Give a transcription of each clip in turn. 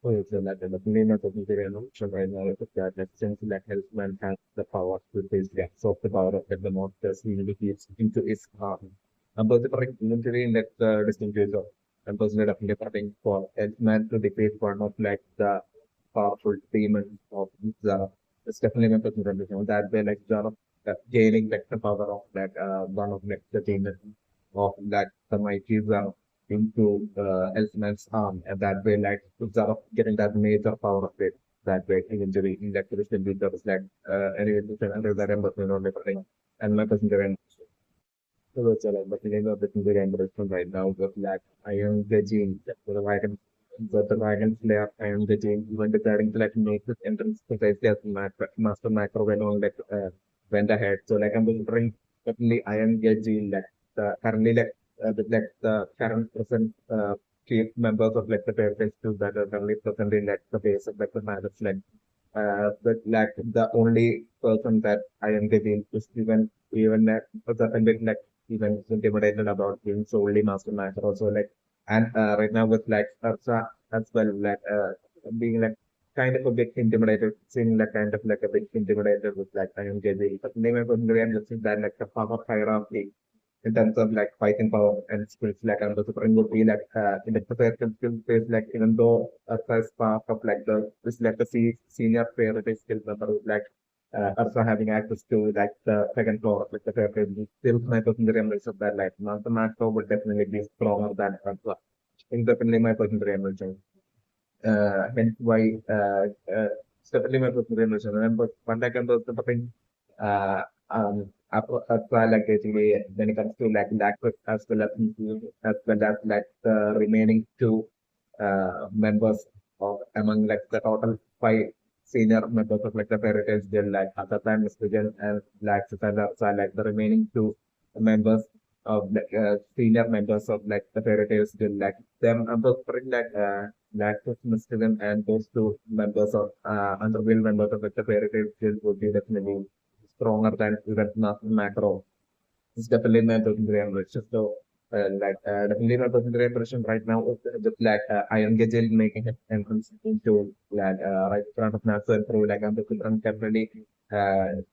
So that the main of the option right now is that since that helpman has the power to face the absorb the power of the monsters he is into his arm. And both the military in that distinguishes of and personally definitely for helpman to defeat one of like the powerful demon of the it's definitely my personal condition. That way like John of gaining like the power of that one of like the demon of that the mighty into Elfman's arm, and that way, like, sort of getting that major power of it. That way, eventually, in that Christian beat, that was like, anyway, under the embarrassment or everything. And my person, so it's like, but the of the embarrassment right now, but like, I am the gene, the wagon, but the wagon slayer, I am the gene, even deciding to like make this entrance precisely as master macro when on like, went ahead. So, like, I'm wondering, definitely, I am the gene, like, currently, like the current present chief members of like the parents too that are currently present in like the base of like the management. But like the only person that I am getting is even that certain bit like even intimidated about being solely master master also like and right now with like Ursa as well like being like kind of a bit intimidated, seeing like kind of like a bit intimidated with like I am getting but maybe I'm just that like the power hierarchy in terms of like fighting power and skills like and the Supreme would be like in the professional skill phase like even though as part of like the this like the senior priority skill member would like also having access to like the second floor of like the priority still my personal emerge of that like not the macro would definitely be stronger than Arsa. In definitely my personal emerge. Hence why it's definitely my personal emerge. And but one I can do something uh, as well like basically when it comes to like Lactus as well as like the remaining two members of among like the total five senior members of like the Heritage Guild like other than Mr. Jen and Laxus and also like the remaining two members of like senior members of like the Heritage Guild like them above like Laxus, Mr. Jen and those two members of underwheel members of like the Heritage Guild would be definitely stronger than even macro. It's definitely not the impression. So, definitely not the impression right now. Just like I am getting making an entrance into like right in front of NASA and through like I'm looking temporarily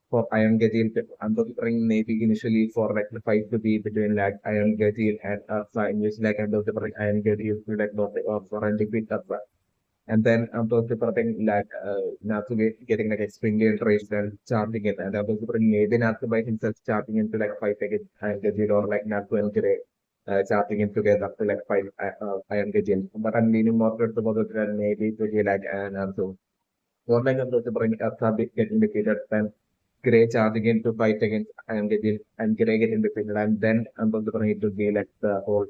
for I am getting I'm looking maybe initially for like the fight to be between like I am getting and so I use like I'm looking I am getting to like not or for a defeat and then I'm also preparing like Natsu getting like extremely enraged and charging it. And I'm also preparing maybe Natsu by himself charging into like 5 seconds and Gajin or like Natsu and Kire charging in together up to like five Iron Gajin. But I'm leaning more towards the model and maybe to be like and also or like I'm also preparing Arsa getting defeated then Gray charging in to fight against Iron Gajin and Gray getting defeated and then I'm also preparing it to be like the whole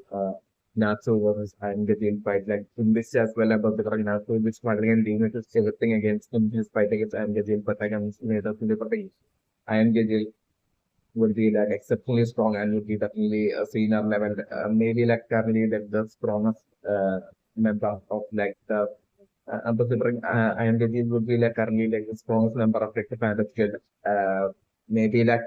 Natsu versus and the team fight. Like in this as well about the Natsu, which fighting and Demon is everything against him. His fight against Iron Gajil, but against made up in the party. Iron Gajil would be like exceptionally strong and would be definitely a senior level. Maybe like currently like the strongest member of like the considering Iron Gajil would be like currently like the strongest member of like the Phantom Guild. Maybe like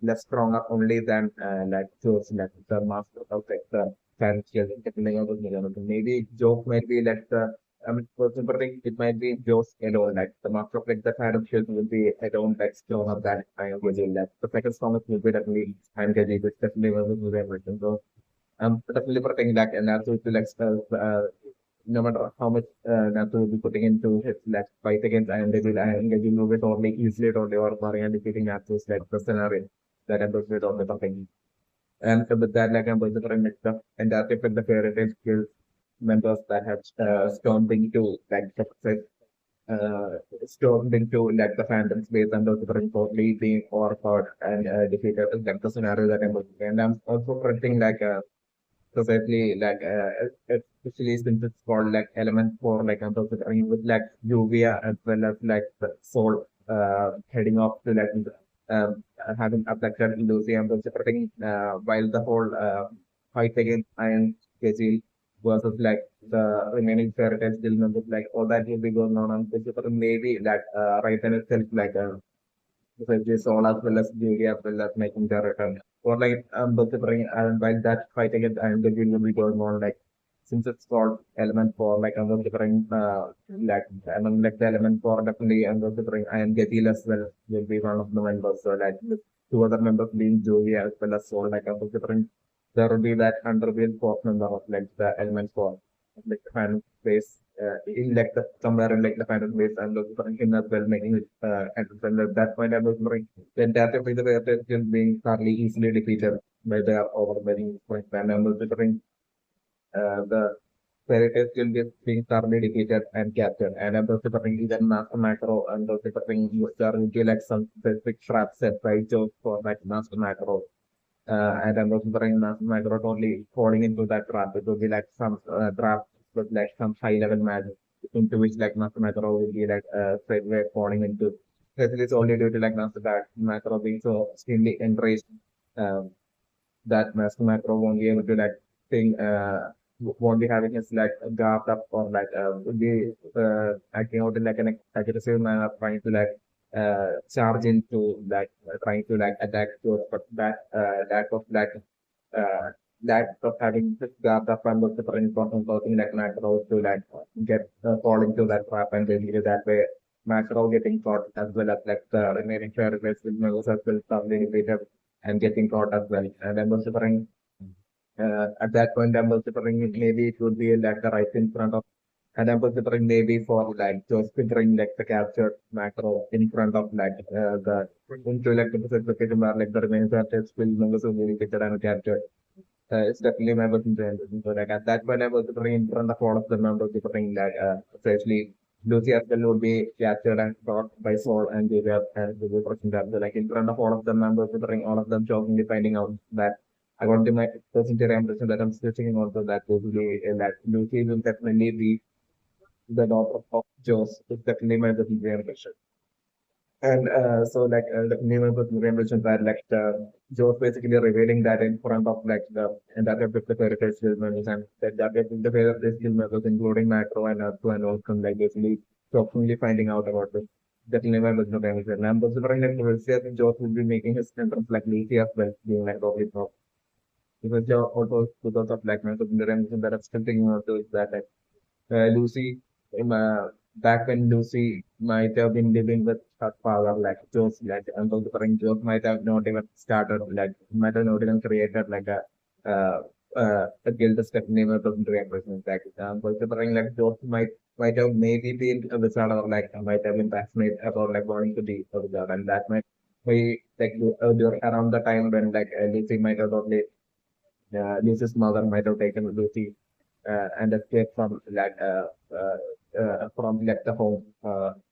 less stronger only than like George, like the master of like the Phantom Guild. Depending on the maybe Joe might be like the I mean, for considering it might be Joe's alone, like the master of like the Phantom Shield will be alone like stronger than Iron Gajil. Like the second strongest will be definitely Iron Gajil, which definitely was everything. So definitely protecting that and also to like no matter how much Natsu will be putting into his like fight against Iron Devil move it only easily it only or Mario defeating Natsu's like the scenario that I'm going to on something. And with that, like I'm going to try next up and that if the heritage skills members that have stormed into like success stormed into like the phantom space and also reportedly being overpowered and defeated is like the scenario that I'm looking at. And I'm also printing like precisely like especially since it's called like element four like I'm talking with like Juvia as well as like the soul heading off to like having abducted Lucy and separating while the whole fight against Iron Gazil versus like the remaining fairy still members like all that will be going on and maybe like right in itself like this all as well as Julia as well as making the return. Or like both the bring and while that fight against Iron Devil will be going on like since it's called element 4, like I'm different, like among like the element 4, definitely I'm different. I am Getil as well will be one of the members. So like two other members being Joey as well as Soul, like I'm different. There will be that underwheel fourth member of like the element 4, like the fan base. In like the somewhere in like the final base, I'm different him as well, making it and at that point I was different. Then that with the Athletics being fairly easily defeated by their overwhelming point. And I'm different. The Fairytale still gets being thoroughly defeated and captured. And I'm preparing even Master Macro and preparing user into like some specific trap set by Joe for like Master Macro. And I'm preparing Master Macro only falling into that trap. It will be like some trap with like some high level magic into which like Master Macro will be like straight away falling into. This is only due to like Macro being so extremely enraged. Um, that Master Macro won't be able to like thing won't be having his like guard up or like will be acting out in like an aggressive manner trying to like charge into like trying to like attack to us, but that uh lack of having his guard up and was super important causing like Macro to like get fall into that trap and basically that way Macro getting caught as well as like the remaining characters with Magos as well probably defeated and getting caught as well. And I'm also at that point, I'm also maybe it would be like the right in front of, and I'm also maybe for like just considering like the captured macro in front of like the into like the specification where like the remaining characters will members will be pictured and captured. It's definitely my version to So like at that point, I was in front of all of the members different like especially Lucy as well would be captured and brought by Saul and Javier and the person that so, like in front of all of the members different all of them jokingly finding out that according to my percentage impression that I'm switching also that basically that Lucy will definitely be the daughter of Joe's. It's definitely my percentage impression. And so like the name of the mentioned that like the Joe's basically revealing that in front of like the entire of the heritage skill members and that the heritage skill members including Macro and Arthur and also like basically shockingly finding out about this. That name of the mentioned. And I'm considering like the Wednesday, I think Joe will be making his entrance like Lucy as well, being like Robbie Top. Because Joe also because of like mentioned the mention that I'm still thinking about is that like Lucy, back when Lucy might have been living with her father, like Joe's, like Uncle the current Joe might have not even started, like might have not even created like a guild step name of the represent like Uncle the current like Joe might have maybe been a wizard or like might have been passionate about like wanting to be a wizard, and that might be like around the time when like Lucy might have probably Lucy's mother might have taken Lucy and escape from like the home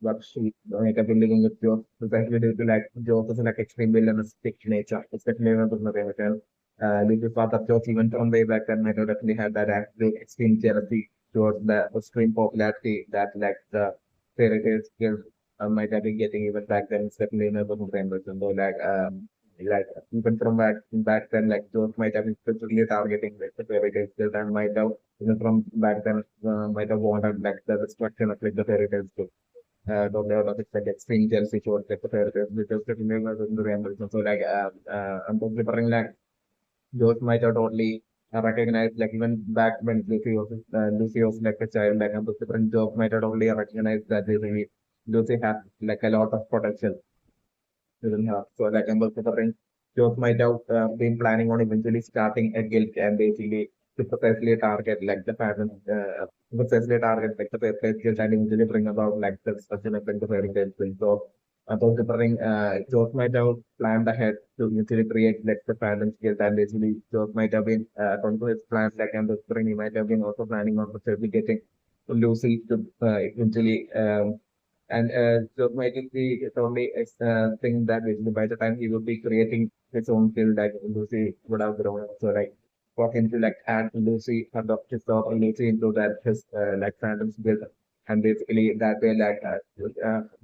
where she might have been living with Joe. Precisely due to like Joe's like extreme villainous nature. It's definitely one of the reason. Lucy's father Joe even from way back then might have definitely had that actually extreme jealousy towards the extreme popularity that like the fairy tale skills might have been getting even back then. It's definitely one of the reason. Though like even from back then, like those might have been specifically targeting like the fairy tale skills and might have even from back then might have wanted like the destruction of like the fairy tales too. Don't know if it's like extreme jealousy towards like the fairy tales because the remember the realization. So like I'm considering like those might have totally recognized like even back when Lucy was like a child, like I'm considering Job might have totally recognized that Lucy has like a lot of potential within her. So like I'm considering Job might have been planning on eventually starting a guild and basically to precisely target like the parents, precisely target like the parents guild and eventually bring about like the discussion of like the fairy tale thing. So about considering Job might have planned ahead to eventually create like the parents guild and basically Job might have been according to his plans like I'm considering he might have been also planning on precisely getting Lucy to eventually and so might be the only thing that basically by the time he would be creating his own field, like Lucy would have grown up. So like for him to like add Lucy, adopt his daughter Lucy into that his like fandom's build, and basically that way like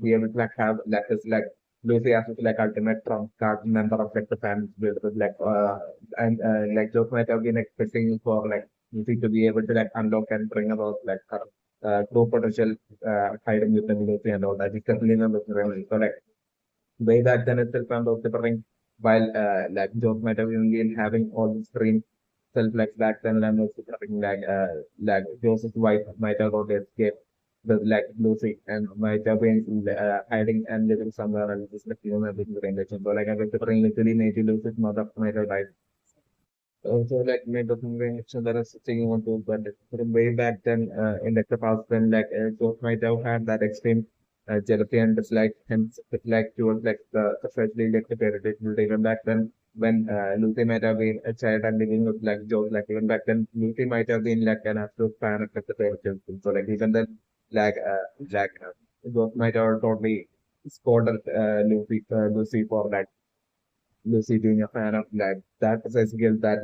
be able to like have like his like Lucy as his like ultimate trump card member of like the fandom's build with like and like Joe might have been expecting for like Lucy to be able to like unlock and bring about like her true potential hiding with the military and all that. It's definitely not looking so like way back then itself I'm also preparing while like Joe might have even been having all this dream itself like back then I'm also having like Joseph's wife might have got escaped with like Lucy and might have been hiding and living somewhere else just like you know everything the relation. So like I was literally maybe Lucy's mother might have died. Also, like maybe something so there is something you want to, but from way back then, in like the past when like George might have had that extreme jealousy and dislike, hence dislike towards like especially like the parent even back then when Lucy might have been a child and living with like George, like even back then Lucy might have been like an absolute fan of like, the parent. So like even then, George might have totally scolded Lucy for that Lucy being a fan of like that possess guilt that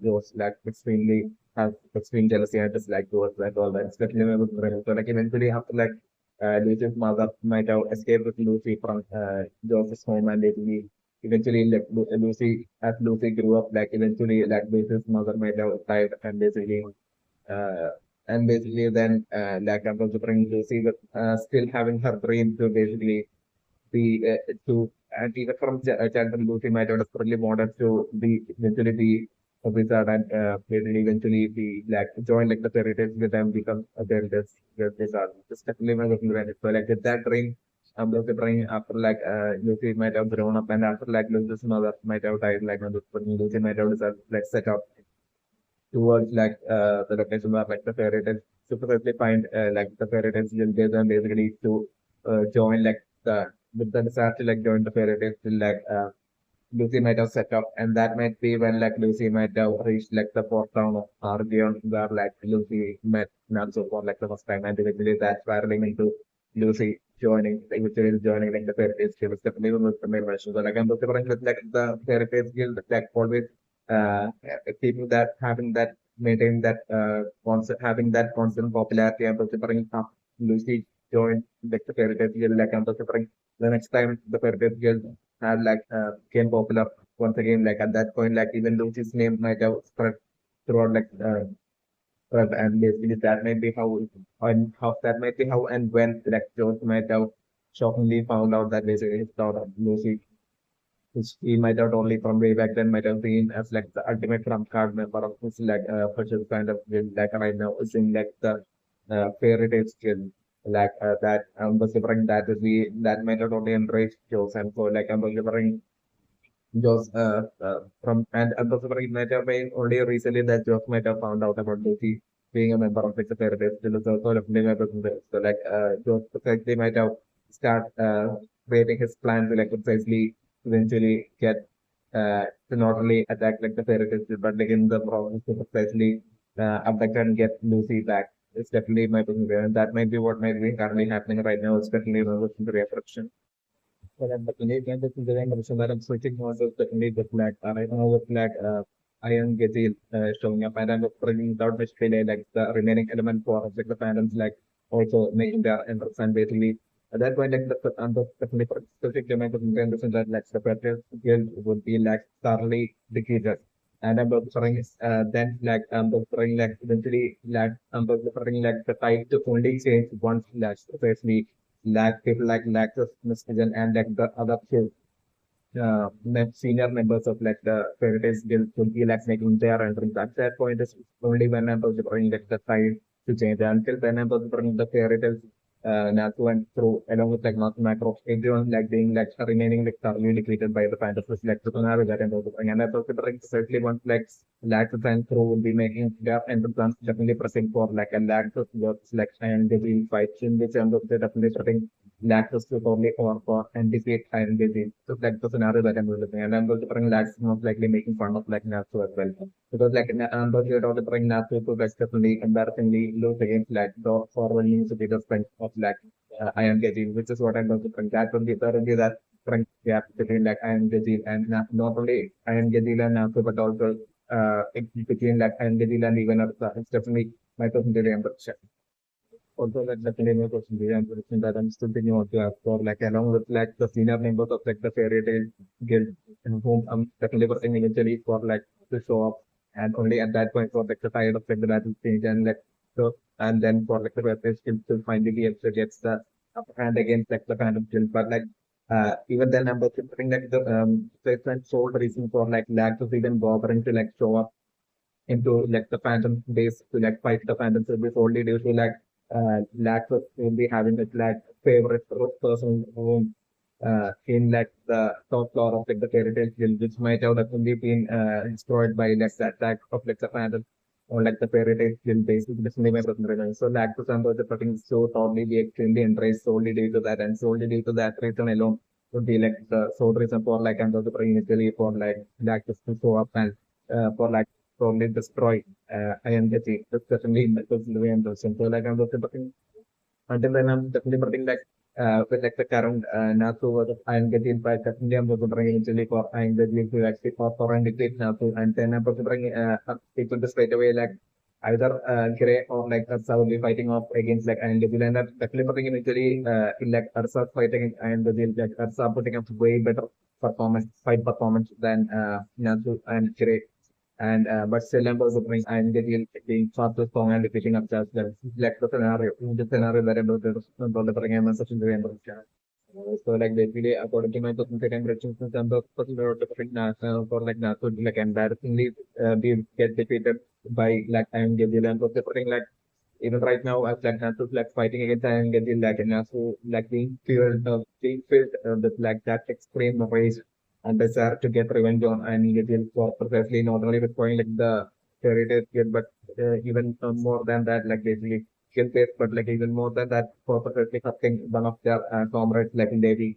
those like extremely have extreme jealousy and dislike towards like all that especially when it was real. So like eventually after like Lucy's mother might have escaped with Lucy from Joseph's home and eventually like Lucy as Lucy grew up like eventually like Lucy's mother might have died uh and basically then like I'm going to bring Lucy with still having her dream to basically the to and even from childhood Lucy might have desperately wanted to be eventually be a wizard and basically eventually be like join like the fairy tales with them become a fairy tales wizard. Just definitely my looking at it. So like with that dream, Lucy bring after like Lucy might have grown up and after like Lucy's mother might have died like when Lucy might have decided like set up towards like the location where like the fairy tales superficially find like the fairy tales and basically to join like the with the desire to like join the fairy tales to like Lucy might have set up and that might be when like Lucy might have reached like the fourth town of Argion where like Lucy met Natsu for like the first time and eventually that's spiraling into Lucy eventually joining like the fairy tales guild. It's definitely one of the main versions. So like I'm looking with like the fairy tales guild like always uh, keeping that, having that, maintain that constant, having that constant popularity and preferring Lucy joined like the Fairy Tale Guild, like and preferring the next time the Fairy Tale Guild had like became popular once again, like at that point, like even Lucy's name might have spread throughout like spread and basically that might be and how that might be how and when like George might have shockingly found out that basically his daughter Lucy which he might have only from way back then might have been as like the ultimate trump card member of his like purchase kind of guild like right now is in like the fairy tale skill like that was bring that is the that might have only enrage Jose and so like I'm delivering Jose from and I'm delivering might have been only recently that Jose might have found out about Lucy being a member of like the fairy tale skill is also definitely a person there. So like Jose precisely might have start creating his plan to like precisely eventually get to not only attack like the fairy tale, but like in the process to precisely abduct and get Lucy back. It's definitely my opinion, and that might be what might be currently happening right now, especially in the reaction. But I'm definitely going to the direction that I'm switching on to definitely the flag. Right now the flag Iron Gazelle showing up, and I'm bringing out basically like the remaining element for like the fandoms like also making their entrance and basically at that point like the definitely specific element of intention that like the Patriots guild would be like thoroughly defeated. And I'm preferring then like I'm preferring like eventually like I'm preferring like the type to only change once like especially like people like Lactus Mistaken and like the other few senior members of like the Heritage Guild would be like making their entrance. At that point, is only when I'm bring like the side to change. Until then, I'm bring the Heritage Natsu and through along with like not Makarov, everyone like being like remaining like thoroughly defeated by the fantasy like the Kunari that and also bring. And I thought bring certainly once like Lactus and through will be making their entrance definitely pressing for like a Lactus works like and they will fight in which I'm definitely putting Lactose to probably for and defeat iron disease. So that's the scenario that I'm looking at. And I'm going to bring Lactose most likely making fun of like Natsu as well. Because like I'm going to bring Natsu to like definitely embarrassingly lose against like the for needs to be the strength of like iron disease, which is what I'm going to bring. That will be thoroughly that strength gap between like iron disease and not only iron disease and Natsu, but also between like iron disease and even Artha. It's definitely my personal ambition. Also, like definitely my question be and question that I'm still thinking about to ask for like along with like the senior members of like the fairy tale guild and whom I'm definitely working eventually for like to show up and only at that point for like the side of like the battle stage and like so and then for like the purpose to finally also gets the upper hand against like the kind of guild. But like even then I'm considering like the different sole reason for like lack of even bothering to like show up into like the phantom base to like fight the phantom service only due to like lack of maybe having a like favorite person who in like the top floor of like the fairy tale guild, which might have definitely been destroyed by like the attack of like the phantom or like the fairy tale guild base, which definitely my personal revenge. So lack to some of the fucking so totally be extremely enraged solely due to that, and solely due to that reason alone would be like the sole reason for like I'm also initially for like Lactus to show up and for like probably destroy INKT, especially in the Sylvian version. So like I'm also talking until then I'm definitely putting like with like the current Natsu versus INKT impact, definitely I'm also bringing initially for INKT to actually for INKT Natsu, and then I'm also bringing people to straight away like either Gray or like Ursa will be fighting off against like INKT, and I'm definitely putting initially in like Ursa fighting INKT, like Ursa putting up way better fight performance than Natsu and Gray. And but still I'm also bring and getting being fast strong and picking up just like the scenario that I'm about to bring him such a very so like basically according to my personal impressions in terms of personal different for like NATO like embarrassingly they get defeated by like I'm getting and also putting like even right now as like NATO like fighting against I'm getting like and also like being filled with like that extreme rage and desire to get revenge on and get for precisely not only destroying like the heritage kid, but even more than that, like basically kill face, but like even more than that, for precisely hurting one of their comrades like in Devi.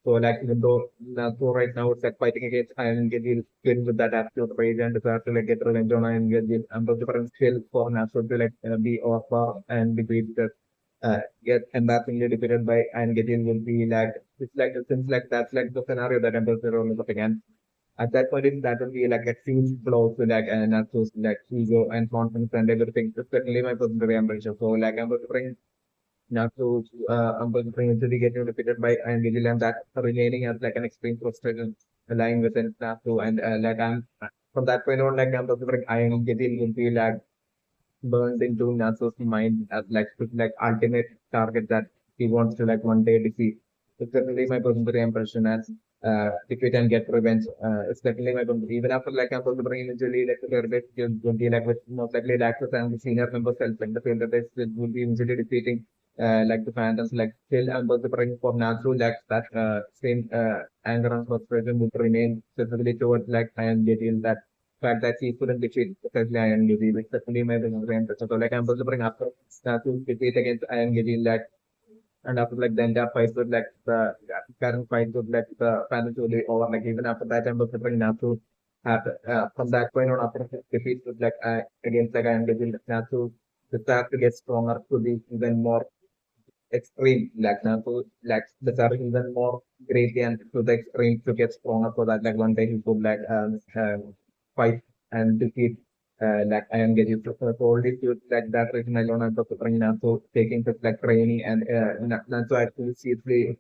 So like even though so right now it's like fighting against Iron Gajil filled with that absolute rage and desire to like get revenge on Iron Gajil and the different skill for Nasu to like be offer and be defeated get embarrassingly defeated by Iron Gajil will be like it's like since like that's like the scenario that Emperor is up against. At that point, that will be like a huge blow to like Natsu's like ego and confidence and everything. Especially my personal ambition. So like I'm going to bring Natsu, I'm going to bring into the getting repeated by and Vigil and that remaining as like an extreme frustration lying within Natsu and like I'm from that point on like I'm going to bring Iron Vigil will be like burned into Natsu's mind as like ultimate target that he wants to like one day defeat. It's definitely my personal impression as defeat and get revenge. It's definitely my personal even after like I'm supposed to bring eventually like the bit will be like with most likely the actors and the senior members like the field that they will be eventually defeating like the phantoms like still I'm supposed to bring for Natsu like that same anger and frustration would remain specifically towards like I am getting that fact that he couldn't defeat especially Iron Giddy, which certainly made him grand. So like I'm supposed to bring after to defeat against Iron Giddy that and after like the entire fight with like the current fight with like the panel to the over like even after that I'm supposed to bring Natsu at from that point on after his defeat with like against like Iron Giddy Natsu the start to get stronger to be even more extreme like Natsu like the start even more great and to the extreme to get stronger so that like one day he could like fight and defeat like I am getting so only to like that reason alone I'm preparing now so taking such like training and not so actually seriously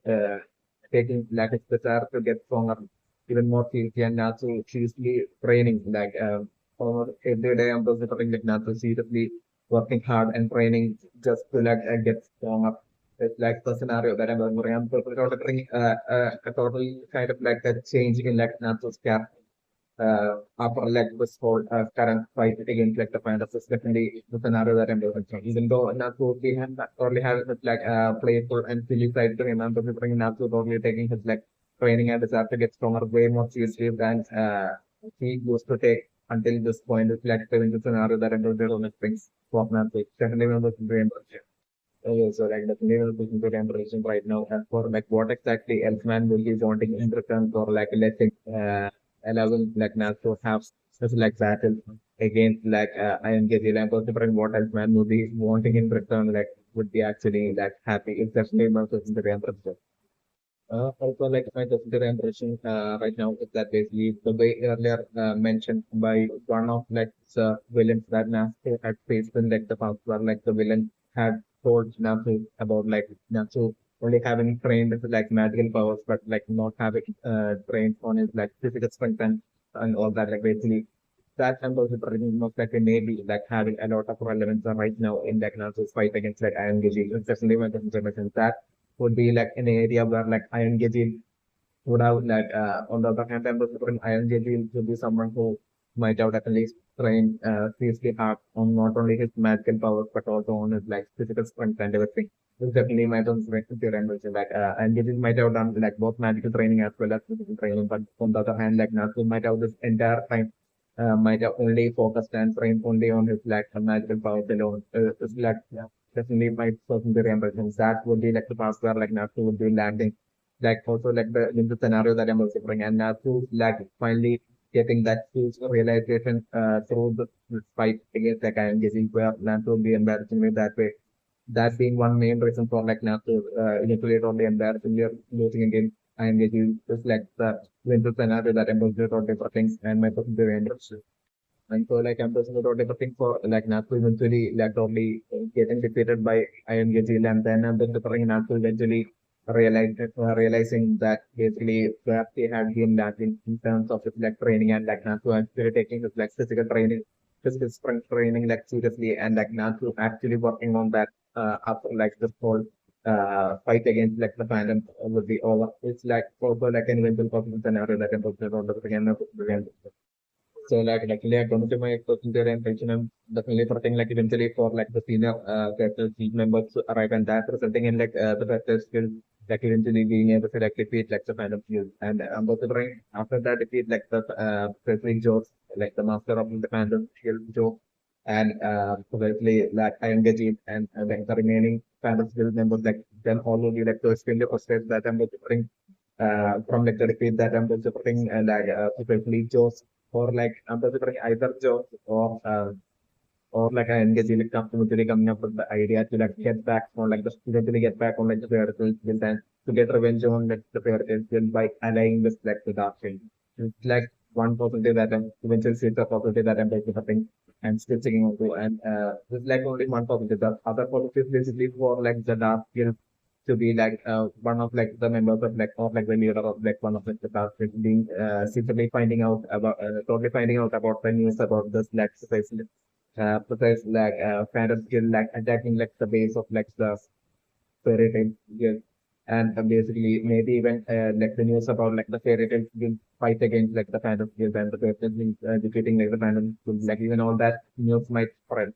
taking like it's better to get stronger even more seriously and not so seriously training like for every day I'm preparing like not so seriously working hard and training just to like get stronger. It's like the scenario that I'm preparing a total kind of like a change in like Natsu's character after like this whole current fight against like the Panthers is definitely the scenario that I'm doing. Even though Natsu we have not only have his like playful and silly side to him, I'm considering Natsu totally taking his like training and desire to get stronger way more seriously than he used to take until this point. It's like the scenario that I'm doing on his things for Natsu. Definitely one of the very impressive. So like definitely one of the very impressive right now. As for like what exactly Elfman will be wanting in return for like letting allowing like Nato have such like battle against like I am getting like considering what else man would be wanting in return like would be actually like happy if that's my person to the also, like my consider impression right now is that basically the way earlier mentioned by one of like the villains that Natsu had faced in like the past, where like the villain had told Natsu about like Natsu only having trained with like magical powers, but like not having trained on his like physical strength and all that. Like basically, that I'm considering most likely maybe like having a lot of relevance right now in like Natsu's fight against like Iron Gigi. Especially my consideration that would be like an area where like Iron Gage would have like on the other hand, I'm considering Iron Gage to be someone who might have at least train seriously hard on not only his magical powers but also on his like physical strength and everything. This definitely might have mentioned like and Gigi might have done like both magical training as well as physical training, but on the other hand, like Natsu might have this entire time might have only focused and trained only on his like magical powers alone. It's like yeah, definitely my personal impressions. That would be like the past where like Natsu would be landing. Like also like the scenario that I'm also bringing and Natsu like finally getting that huge realization through this fight against like I am guessing where Natsu would be embarrassing me that way. That being one main reason for like Natsu initially totally embarrassingly losing against I am guessing just like the winter scenario that I'm also totally for things and my personal interest. And so like I'm personally totally looking for like Natsu eventually like totally getting defeated by Iron Gazil and then I'm just preferring Natsu eventually realizing that basically where they had been lacking in terms of his like training and like Natsu actually taking his like physical training, physical strength training like seriously and like Natsu actually working on that after like this whole fight against like the Phantom would be over. It's like also like an eventual possible scenario that I'm talking about again. So like luckily I don't my percentage and pension I'm definitely protecting like eventually for like the senior character team members to arrive and that resulting in like the character skill like eventually being able to like defeat like the final skill and both the brain after that defeat like the Frederick George like the master of the fandom skill Joe and probably like I engage in and like the remaining fandom skill members like then all of you like to skill or stress that I'm going to bring from like the repeat that I'm considering and like especially Joe's or like I'm considering either Joe or like I engage in company coming up with the idea to like get back on like the eventually get back on like the fairy tale guild and to get revenge on like the fairy tale guild by allying with like the dark guild. It's like one possibility that I'm eventually see the possibility that I'm taking and still checking into and it's like only one possibility. The other possibility is basically for like the dark guild to be like one of like the members of like or like the leader of like one of like the task being secretly finding out about totally finding out about the news about this like precise like phantom skill like attacking like the base of like the fairy tale skill and basically maybe even like the news about like the fairy tale skill fight against like the phantom skill and the person defeating like the phantom skill like even all that news might spread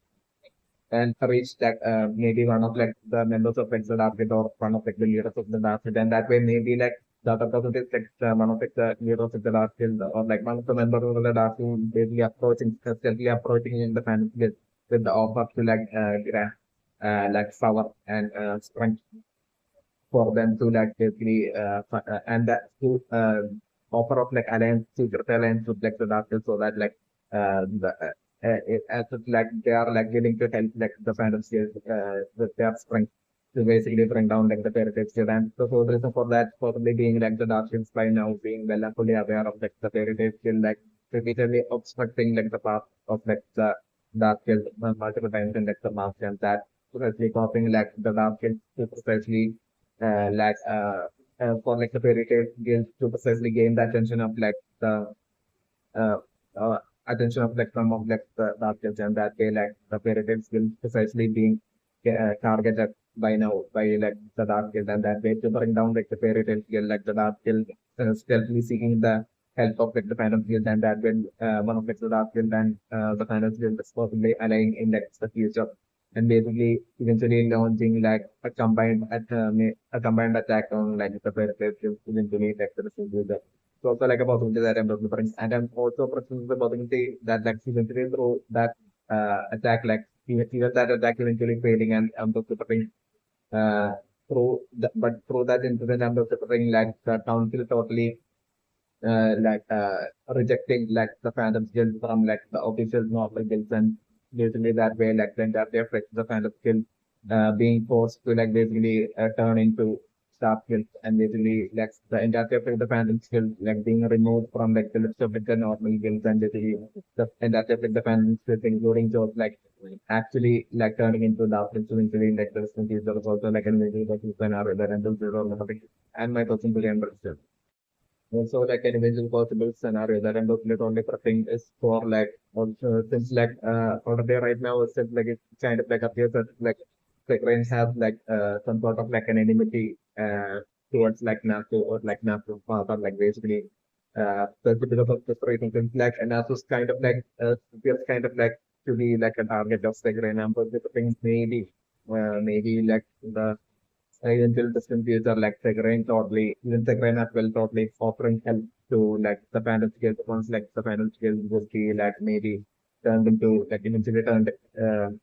and reach that maybe one of like the members of like the Darknet or one of like the leaders of the Darknet and that way maybe like the other person is like one of like the leaders of the Darknet or like one of the members of the Darknet basically approaching stealthily approaching in the fan with the offer to like grant like power and strength for them to like basically and that to offer of like alliance secret alliance with like the doctor so that like the as it's like they are like willing to help like the phantom skills with their strength to basically bring down like the fairy skill and so the reason for that possibly being like the dark skills by now being well and fully aware of like the fairy skill like repeatedly obstructing like the path of like the dark skill multiple times in like the master and that precisely causing like the dark skill to precisely like for like the fairy tale guild to precisely gain the attention of like the uh, attention of like some of like the artists and that way like the fairy tales will precisely being targeted by now by like the dark guild and that way to bring down like the fairy tale guild like the dark guild stealthily seeking the help of like the phantom guild and that will one of like the dark guild and the phantom guild is possibly aligning in like the future and basically eventually launching like a combined attack on like the fairy tale guild eventually like the so also like a possibility that I'm preferring, and I'm also preferring the possibility that like eventually through that attack, like even that attack eventually failing, and I'm also preferring but through that incident, I'm also preferring like the council totally like rejecting like the phantom skill from like the official normal guilds and basically that way like then that they affect the phantom skill being forced to like basically turn into staff skills and basically like the entire effect the phantom skill like being removed from like the list of like, the normal guilds and basically the entire effect the phantom skills including those like actually like turning into the options eventually like the response is also like an individual scenario that handles zero and my person to the also, like an eventual possible scenario that I'm looking at only preferring is for like also since like already right now it's just, like it kind of like appears that like Rains have like some sort of like an enmity towards like NATO or like NATO father like basically because of the rating things like and also just kind of like to be like a target of Instagram number the things maybe like the until distant future like Instagram totally even Instagram as well totally offering help to like the panel skills once like the panel skills would be like maybe turned into like eventually turned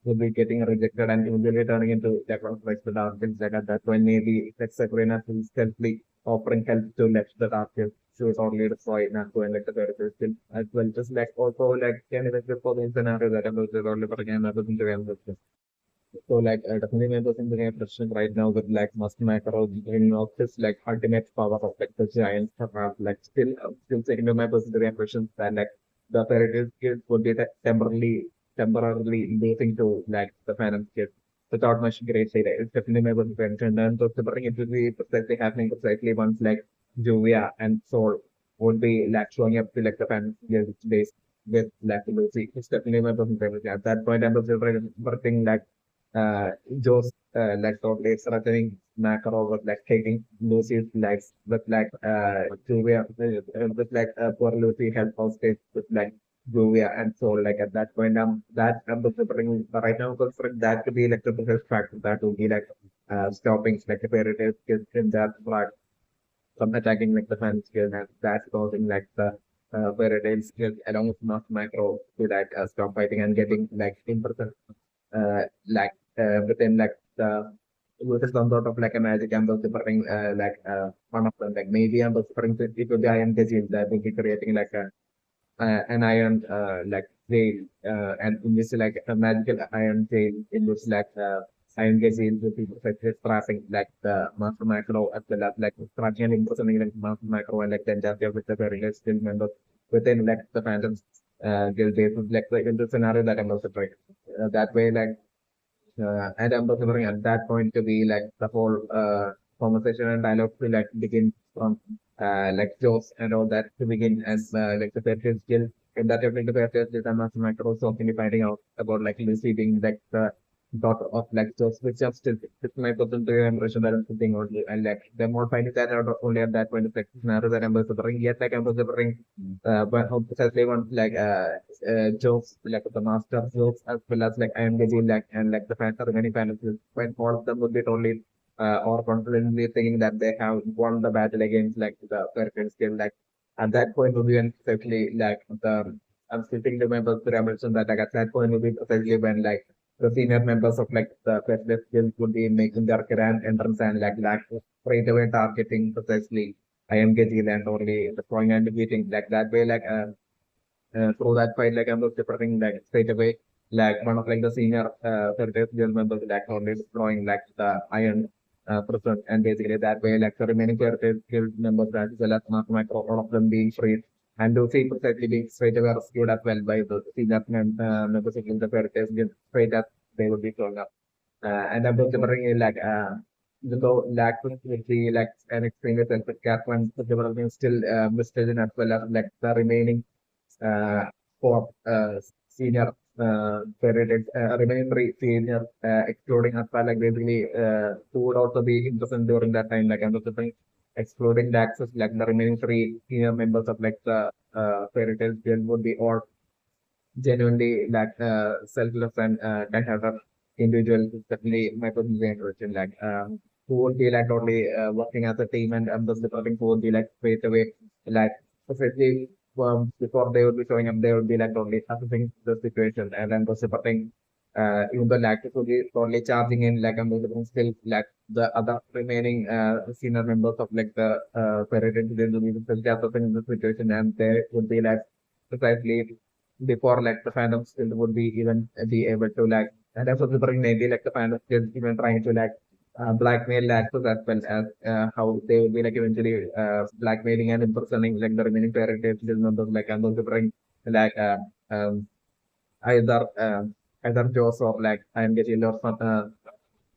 will be getting rejected and eventually turning into like one of like the dark things like at that point maybe like Instagram is selfly offering help to let the dark things should only destroy not going like the character still as well just like also like can even for the scenario that I'm only for again other than the so like definitely members in the question right now with like Makarov in office like ultimate power of like the giants have like still taking to my personal questions that like the fairy skills would be temporarily losing to like the finance skills without much great data. It's definitely my personal question and so to bring it to the precisely happening precisely once like Julia and Soul would be like showing up to like the finance skills based with like Lucy. It's definitely my personal question. At that point I'm also working like uh, Joe's like totally threatening Makarov was like taking Lucy's legs with like Julia with like poor Lucy help on stage with like Julia and so like at that point that I'm considering right now considering that to be like the biggest factor that will be like stopping like the fairy tale kids in that part from attacking like the fan skill and that's causing like the fairy tale skill along with not micro to like stop fighting and getting like in person like within like the with some sort of like a magic I'm preferring one of them like maybe I'm preferring to it could be iron disease I think it's creating like an iron like veil and in this like a magical iron veil in which like iron disease with people such as traffic like the master micro as well as like tracking and impersonating like master micro and like the entire with the various still members within like the phantoms guild based like in the scenario that I'm also trying that way like and I'm considering at that point to be like the whole conversation and dialogue to like begin from like jokes and all that to begin as like the Patriots skill. In that definitely the Patriots is I'm also Microsoft only finding out about like Lucy being like the daughter of like jokes, which I'm still it's my personal impression that I'm sitting only and like the more finding that out only at that point of like scenario that I'm considering yet like I'm considering but especially one like jokes like the master jokes as well as like I am getting like and like the fans are many fans when all of them would be totally or confidently thinking that they have won the battle against like the perfect skill like at that point would be when especially like the I'm sitting remember the mention that like at that point would be especially when like the senior members of like the perfect skills would be making their grand entrance and like straight away targeting precisely I am getting and only destroying and defeating like that way like through that fight, like I'm just preparing like straight away, like one of like the senior Heritage Guild members like only deploying like the iron person, and basically that way like the remaining Heritage Guild members as well as Micro, all of them being freed. And to see precisely being straight away rescued as well by the senior members of the Heritage Guild straight as they would be showing up. And I'm just preparing like though lack with the like an extremely selfish cat one developing still misted as well as like the remaining for senior remaining senior excluding as well like basically who would also be interested during that time like I'm just saying excluding the access like the remaining three senior members of like the fairy tales guild would be all genuinely like selfless and kind of individual is definitely my personal interest like who would be like totally working as a team and the supporting who would be like straight away like especially before they would be showing up they would be like totally assessing the situation and then the supporting even the like would be totally charging in like I'm still like the other remaining senior members of like the parent they would be still assessing the situation and they would be like precisely before like the fandom still would be even be able to like and that's what the maybe like the fandom still even trying to like blackmail the actors as well as how they will be like eventually blackmailing and impersonating like the remaining parents members like and also bring like either either Joss or like I am getting or some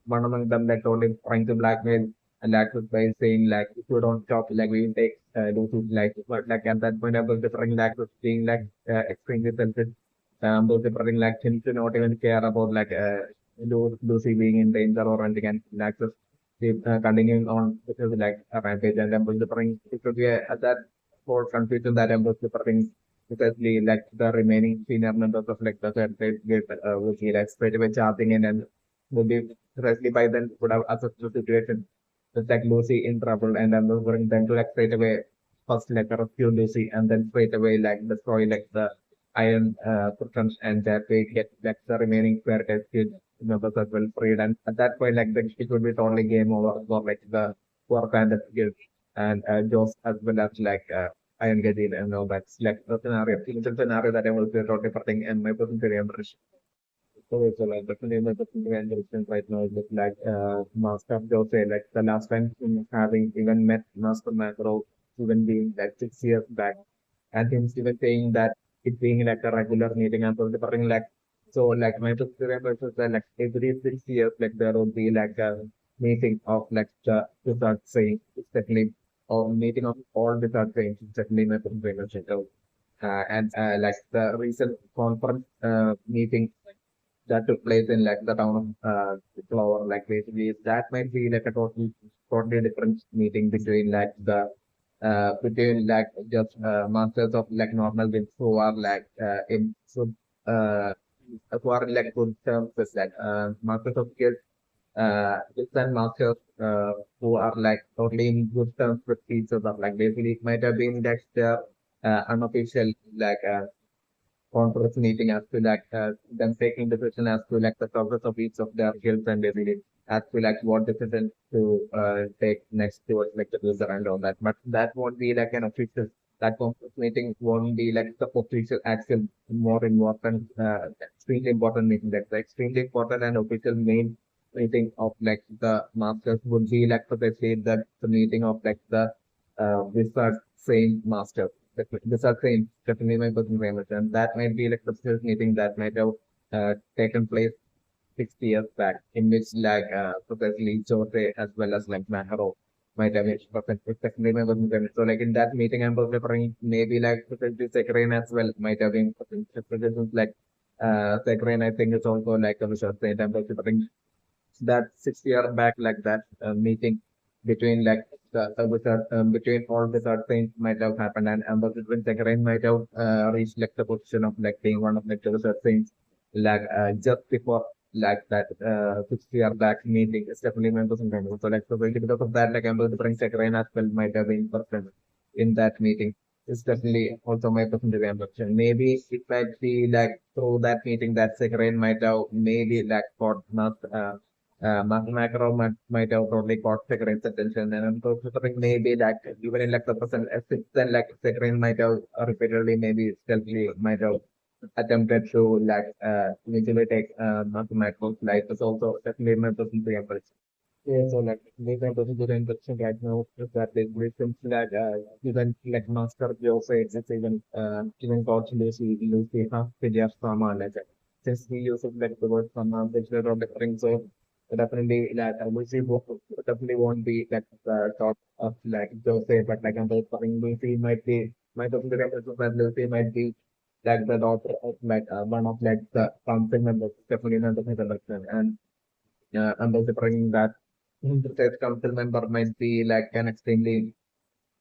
one among them like only trying to blackmail and actors by saying like if you don't stop like we will take Lucy like but like at that point I was different actors being like extremely selfish those different like tend to not even care about like Lucy being in danger or anything and like just keep continuing on because like a rampage and then was different it could be at that more confusion that I'm preferring especially like the remaining senior members of like the third grade would be like straight away charging in and would be especially by then would have assessed the situation with like Lucy in trouble and I'm referring them to like straight away first like rescue Lucy and then straight away like destroy like the iron curtains and that way get like the remaining square kid members as well freed and at that point like the it would be totally game over for like the poor bandit guild and Joss as well as like Iron Gadin and all that. Like the scenario, it's a scenario that I was totally different and my person very embarrassed. So like definitely my person very embarrassed right now is like Master Jose, like the last time having even met Master Makarov even being like 6 years back and him even saying that it being like a regular meeting and so different like so like my prescription is that like every 6 years like there will be like a meeting of like the without saying it's definitely or meeting of all without saying it's definitely my prescription. So and like the recent conference meeting that took place in like the town of Flower, like basically that might be like a totally different meeting between like the between like just masters of like normal wins who are like in so uh who are in like good terms with like masters of skills different masters who are like totally in good terms with each other like basically it might have been like the unofficial like conference meeting as to like them taking decision as to like the progress of each of their skills and ability as to like what decision to take next towards like the user and all that. But that won't be like an official that conference meeting won't be like the official actual more important extremely important meeting. That's the extremely important and official main meeting of like the masters would be like potentially the meeting of like the wizard same master these are same definitely my personal famous and that might be like the first meeting that might have taken place 6 years back in which like Professor Jose as well as like Makarov might have definitely my personal famous. So like in that meeting I'm referring maybe like Professor Sekarain as well might have been present like Sekarain I think is also like a research saint I'm referring that 6 year back like that meeting between like the wizard between all wizard things might have happened and Ambassador Zachariah might have reached like the position of like being one of like the wizard things like just before like that 6 year back meeting is definitely members and members. So like so because of that like Ambassador Zachariah as well might have been present in that meeting. It's definitely also my personal ambition. Maybe it might be like through that meeting that Zachariah might have maybe like got not Makarov might have probably caught Severance's attention, and I'm considering maybe that even in like the present, then like Severance might have repeatedly, maybe stealthily might have attempted to like eventually take Makarov's life. It's also definitely my personal preference. Yeah, so like maybe I'm going to the introduction right now is that there's reasons that even like Master Joe says it's even Coach Lucy half Pidya Sama like since we use of like the word Sama which we're all different so definitely like Lucy definitely won't be like the top of like Jose but like I'm referring Lucy might be might have the reference of that Lucy might be like the daughter of like one of like the council members definitely not the introduction and I'm also bringing that the state council member might be like an extremely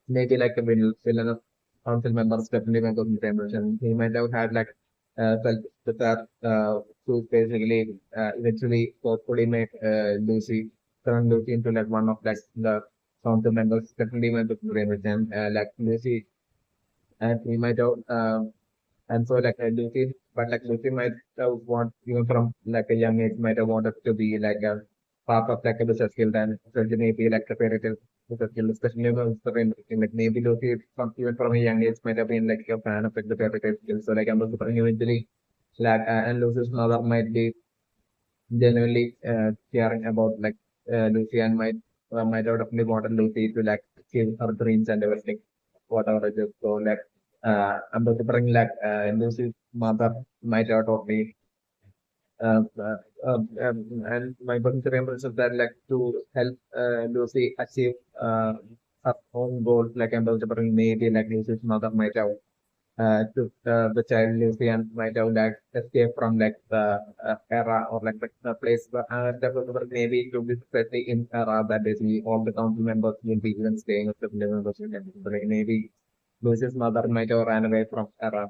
maybe like a villain of council members definitely members in and he might have had like felt that to basically eventually hopefully make Lucy turn Lucy into like one of like the council members definitely members in and like Lucy and he might have and so like Lucy, but like Lucy might have want even from like a young age might have wanted to be like a part of like a business skill and especially maybe like a fairy tale business skill, especially like maybe Lucy from even from a young age might have been like a fan of like the fairy tale skill. So like I'm also eventually like and Lucy's mother might be genuinely caring about like Lucy and might have definitely wanted Lucy to like achieve her dreams and everything, whatever it is. So like I'm considering like Lucy's mother might have taught me uh, uh, and my considering is that like to help Lucy achieve her own goals like I'm considering maybe like Lucy's mother might have to the child Lucian might have like escape from like the era or like the place but that was maybe it will be especially in era that basically all the council members will be even staying with the members like maybe Lucy's mother might have ran away from her.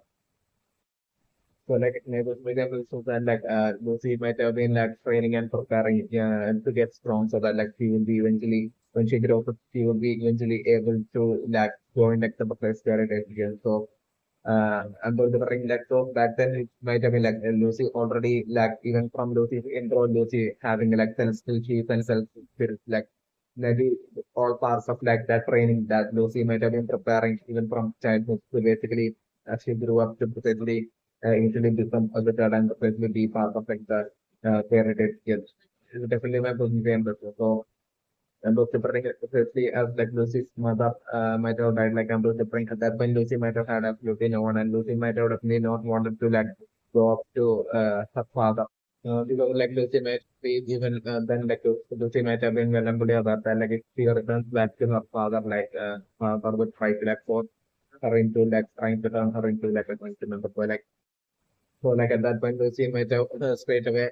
So like neighbors might have also that like Lucy might have been like training and preparing to get strong so that like she will be eventually when she grows up she will be eventually able to like join like the place where it is again. So and the ring like so back then it might have been like Lucy already like even from Lucy's intro Lucy having like self chief and self spirit like maybe all parts of like that training that Lucy might have been preparing even from childhood to basically as she grew up to precisely usually become a better and precisely be part of like the heritage kids. It's definitely my position. So and Lucy Bring especially as like Lucy's mother might have died like Lucy Bring at that point Lucy might have had absolutely no one and Lucy might have definitely not wanted to like go up to her father. Because like Lucy might be even then like Lucy might have been well and good about that like if she returns back to her father like father would try to like force her into like trying to turn her into like a going to member so like so like at that point, Lucy might have straight away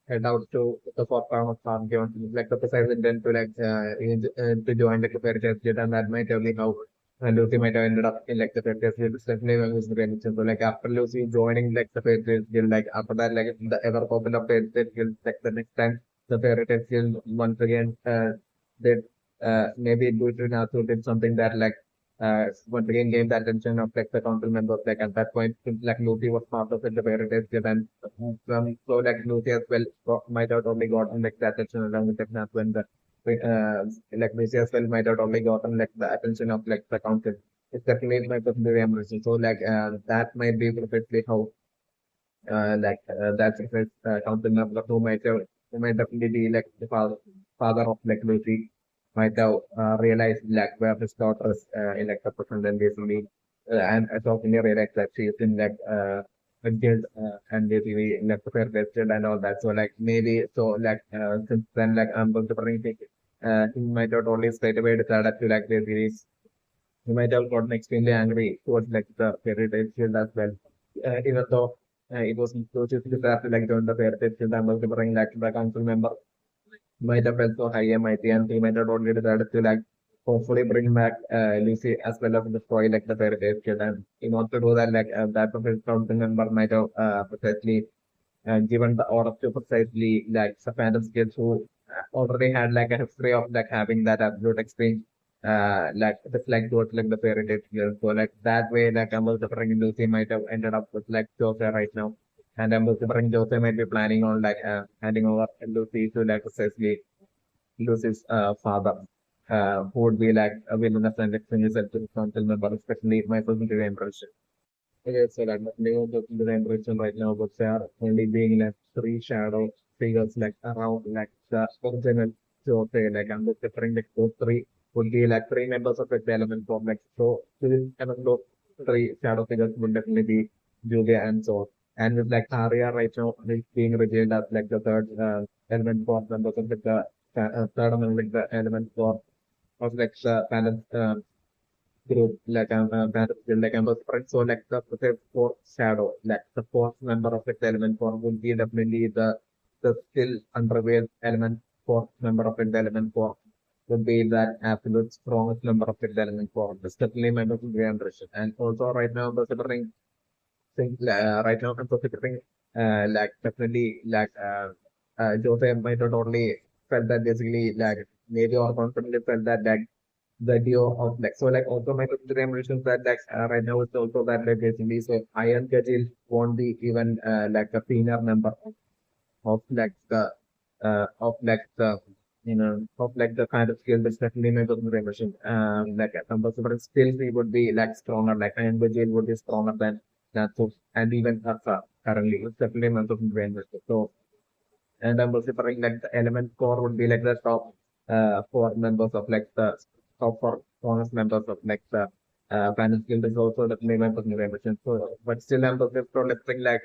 head out to the fourth farm of farm given like the precise intent to like to join like the fairy tale guild, and that might have been how Lucy might have ended up in like the fairy tale guild. It's definitely when was really so like after Lucy joining like the fairy tale guild, like after that like the ever popular fairy tale guild, like the next time the fairy tale guild once again did maybe due to Natsu did something that like once again gained the attention of like the council members. Like at that point, like Lucy was part of it, the heritage guild, and so like Lucy as well might have only gotten like the attention along with that when the like Lucy as well might have only gotten like the attention of like the council. It's definitely my personal impression. So like that might be perfectly how that's council member who might definitely be like the father of like Lucy might have realized like where his daughter is in like the present and basically and as of realized that she is in like a guild and basically like the fair vested and all that. So like maybe so like since then like I'm going to bring it he might have only straight away decided to like basically he might have gotten extremely angry towards like the heritage shield as well. Even though it was Lucy's desire to like join the heritage shield and was bring like the council member might have felt so high and mighty and he might have already decided to like hopefully bring back Lucy as well as destroy like the heritage shield. And in order to do that, like that of council member might have precisely given the order to precisely like the phantom kids who already had like a history of like having that absolute extreme like reflect towards like the fairy tale here. So like that way like Ambul Suffering Lucy might have ended up with like Jose right now. And Ambul Suffering Jose might be planning on like handing over Lucy to like precisely Lucy's father. Who would be like a villainous and extremely himself to the council member, especially my personal impression. Okay, so that new the impression right now, but there are only being like three shadow figures like around like the original. So say like I'm just referring like those three would be like three members of the element from like so among those three shadow figures would definitely be Julia and so and with like Arya right now is being revealed as like the third element for members of like the third among like the element for of like the balance group like battlefield like I'm friend. So like the fourth shadow, like the fourth member of the element form would be definitely the still unrevealed element fourth member of the element form would be that absolute strongest member of the element form. That's definitely my impression. And also right now I'm considering right now I'm considering like definitely like Jose might not only felt that basically like maybe or confidently felt that like the duo of like so like also my consideration mentions that like right now it's also that like basically so Iron Kajil won't be even like a senior member of like the you know of like the kind of skill that's definitely my consideration like a number but still he would be like stronger like Iron Kajil would be stronger than Natsu and even Arthur currently it's definitely my consideration. So and I'm also preferring like the element core would be like the top four members of like the top four strongest members of like the finance guild is also the main members in the emission. So but still I'm proliferating like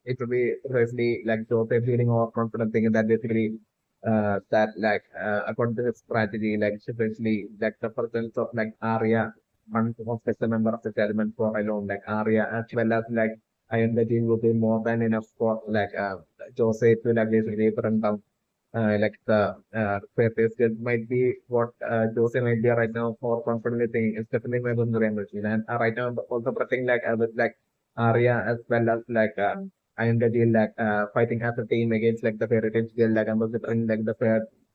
it would be precisely like Jose feeling more confident thinking that basically that like according to his strategy like especially like the presence of like Arya one of the member of the element for alone like Arya as well as like Iron the team will be more than enough for like Jose to like basically bring down like the fair taste might be what Jose might be right now more confidently thinking is definitely my Gunnar machine. And right now I'm also pressing like with like Arya as well as like Iron Gadi like fighting as a team against like the Heritage Guild. Like I'm also trying like the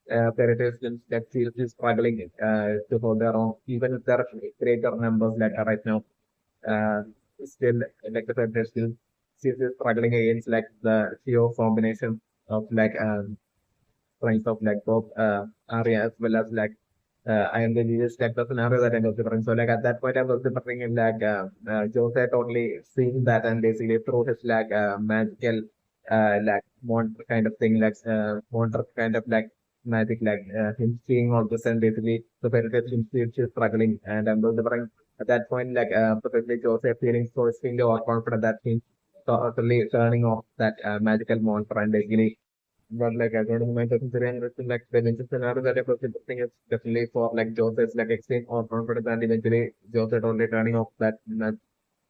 Heritage Guild that seriously struggling to hold their own, even if there are greater numbers like right now. Uh, Still like the Heritage Guild seriously struggling against like the CEO combination of like strength of like both Arya as well as like I am the just like the scenario that I was different. So like at that point I was different in like Jose totally seeing that and basically through his like magical like monster kind of thing like monster kind of like magic like him seeing all this and basically the benefits him still struggling and I was different at that point like particularly Jose feeling so extremely overconfident that he's totally turning off that magical monster and basically but like I don't mind considering everything like the venture scenario that I was interesting is definitely for like Joseph's like extreme or confidence and eventually Joseph only turning off that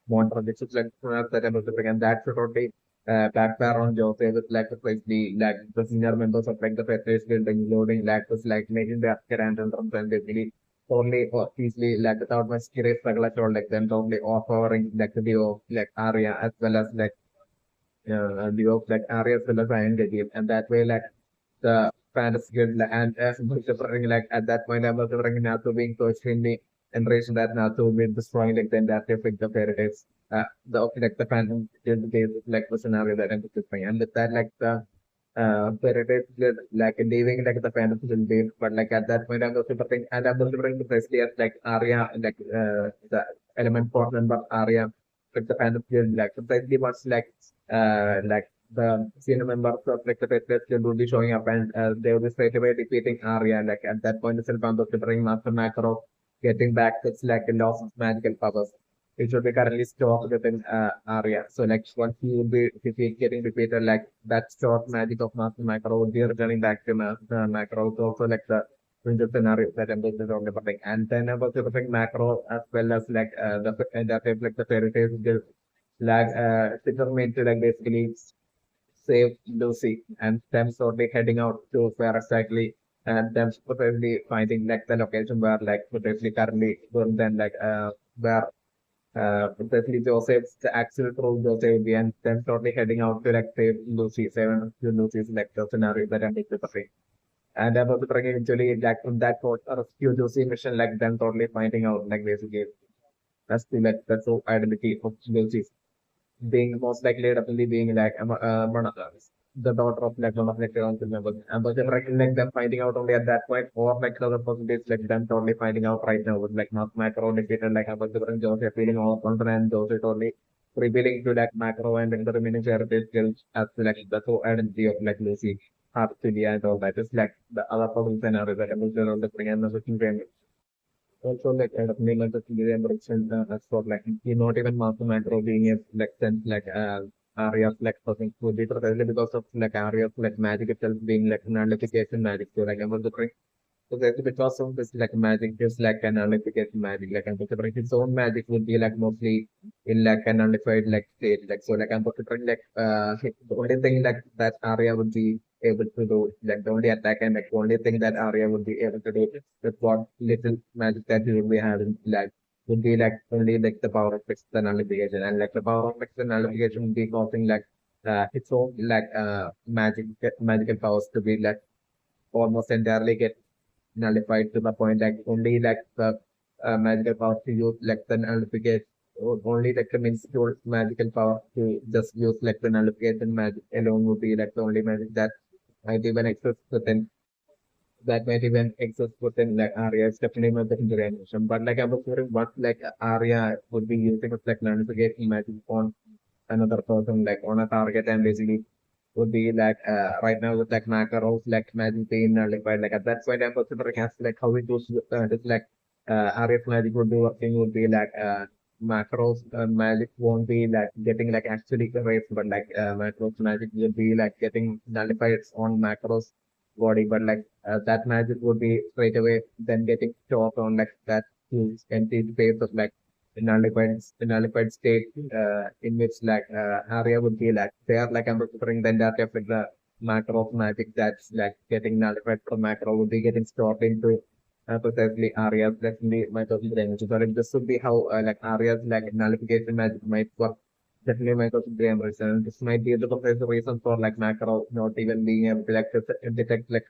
monster which is like scenario that I was interesting and that should only backfire on Joseph with like like the senior members of like the Federation Guild including like was like making the Asker and then basically only or easily like without much serious struggle at all like then only offering like the view of like Arya as well as like the of like areas will assign the game and that way like the fantasy guild and as suffering like at that point I was suffering Nato being so extremely enraged that Nato been destroying like the entire effect the paradise the like the phantom guild base like the scenario that I'm describing and with that like the paradise guild like leaving like the fantasy guild base but like at that point I was suffering and I was suffering the precisely as like Arya like the element four member Arya with the fantasy guild like precisely was like the senior members of like the Patriots will be showing up and they will be straight away defeating Arya. Like at that point, itself, I'm considering Master Makarov getting back its like a loss of magical powers. It should be currently stored within Arya. So like once he will be getting defeated, like that stored magic of Master Makarov will be returning back to Master Makarov. So also like the winter scenario that I'm going to talk. And then I was developing Macro as well as like like the fairy tales like determined to like basically save Lucy and them sort of heading out to where exactly and them potentially finding like the location where like potentially currently going then like where potentially Joseph's the actual true Joseph will be and them totally heading out to like save Lucy, save Lucy's like the scenario that I'm discussing. And I was bringing eventually like from that point rescue Lucy mission like them totally finding out like basically that's the like that's the identity of Lucy being most likely definitely being like one of the daughter of like one of like council members. And but like them finding out only at that point, or like other possibilities like them totally finding out right now with like not macro defeated like about different Joseph feeling all confident Joseph totally revealing to like macro and then the remaining characters skills as like the whole identity of like Lucy, Hartulia and all that. It's like the other possible scenario that I was on the thing and the looking also like kind of name and the reaction as for like he not even master macro being a like sense like areas like something would be precisely because of like areas like magic itself being like an nullification magic. So like I was wondering so that's because of this like magic is like an nullification magic. Like I'm considering his own magic would be like mostly in like a nullified like state. Like so like I'm considering like the only thing like that area would be able to do like the only attack and like the only thing that area would be able to do with what little magic that he would be having like would be like only like the power of fixed the nullification and like the power of fixed the nullification would be causing like its own like magical powers to be like almost entirely get nullified to the point like only like the magical power to use like the nullification or only like the minuscule magical power to just use like the nullification magic alone would be like the only magic that might even exist within like Arya is definitely not the generation. But like I was wondering what like Arya would be using of like nullification magic on another person like on a target and basically would be like right now with like Makarov like magic being nullified like at that point I'm considering as like how it goes just like RF magic would be working would be like Makarov's magic won't be like getting like actually erased but like Makarov's magic will be like getting nullified on Makarov's body but like that magic would be straight away then getting stopped on like that huge empty space of like the nullified state in which like area would be like there like I'm preferring the entire like the Makarov magic that's like getting nullified from Makarov would be getting stored into precisely Arya's definitely my total brain. So that this would be how like Arya's like nullification magic might work. Definitely my total brain reason. This might be the precise reason for like Makarov not even being able to like detect like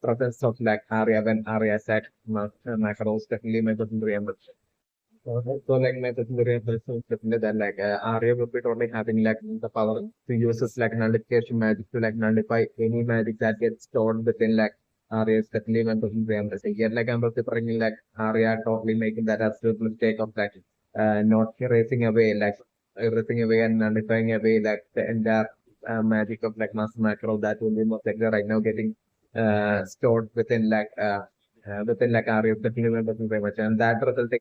presence of like Arya when Arya said Makarov's definitely my total brain. So like my secondary person definitely that like Arya will be totally having like the power to use this like nullification magic to like nullify any magic that gets stored within like Arya's definitely one person realizing. Yet like I'm preferring like Arya totally making that absolute mistake of like not erasing away and nullifying away like the entire magic of like Master Macro that will be most likely right now getting stored within like Arya's definitely one person very much and that resulting